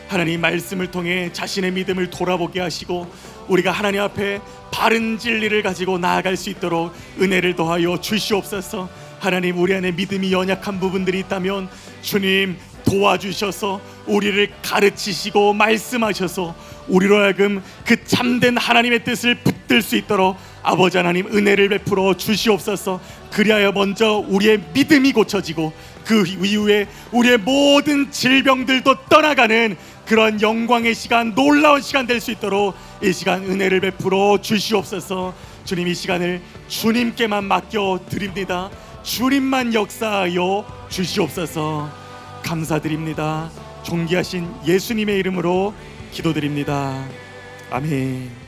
하나님 말씀을 통해 자신의 믿음을 돌아보게 하시고 우리가 하나님 앞에 바른 진리를 가지고 나아갈 수 있도록 은혜를 더하여 주시옵소서. 하나님 우리 안에 믿음이 연약한 부분들이 있다면 주님 도와주셔서 우리를 가르치시고 말씀하셔서 우리로 하여금 그 참된 하나님의 뜻을 붙들 수 있도록 아버지 하나님 은혜를 베풀어 주시옵소서. 그리하여 먼저 우리의 믿음이 고쳐지고 그 이후에 우리의 모든 질병들도 떠나가는 그런 영광의 시간, 놀라운 시간 될 수 있도록 이 시간 은혜를 베풀어 주시옵소서. 주님 이 시간을 주님께만 맡겨 드립니다. 주님만 역사하여 주시옵소서. 감사드립니다. 존귀하신 예수님의 이름으로 기도드립니다. 아멘.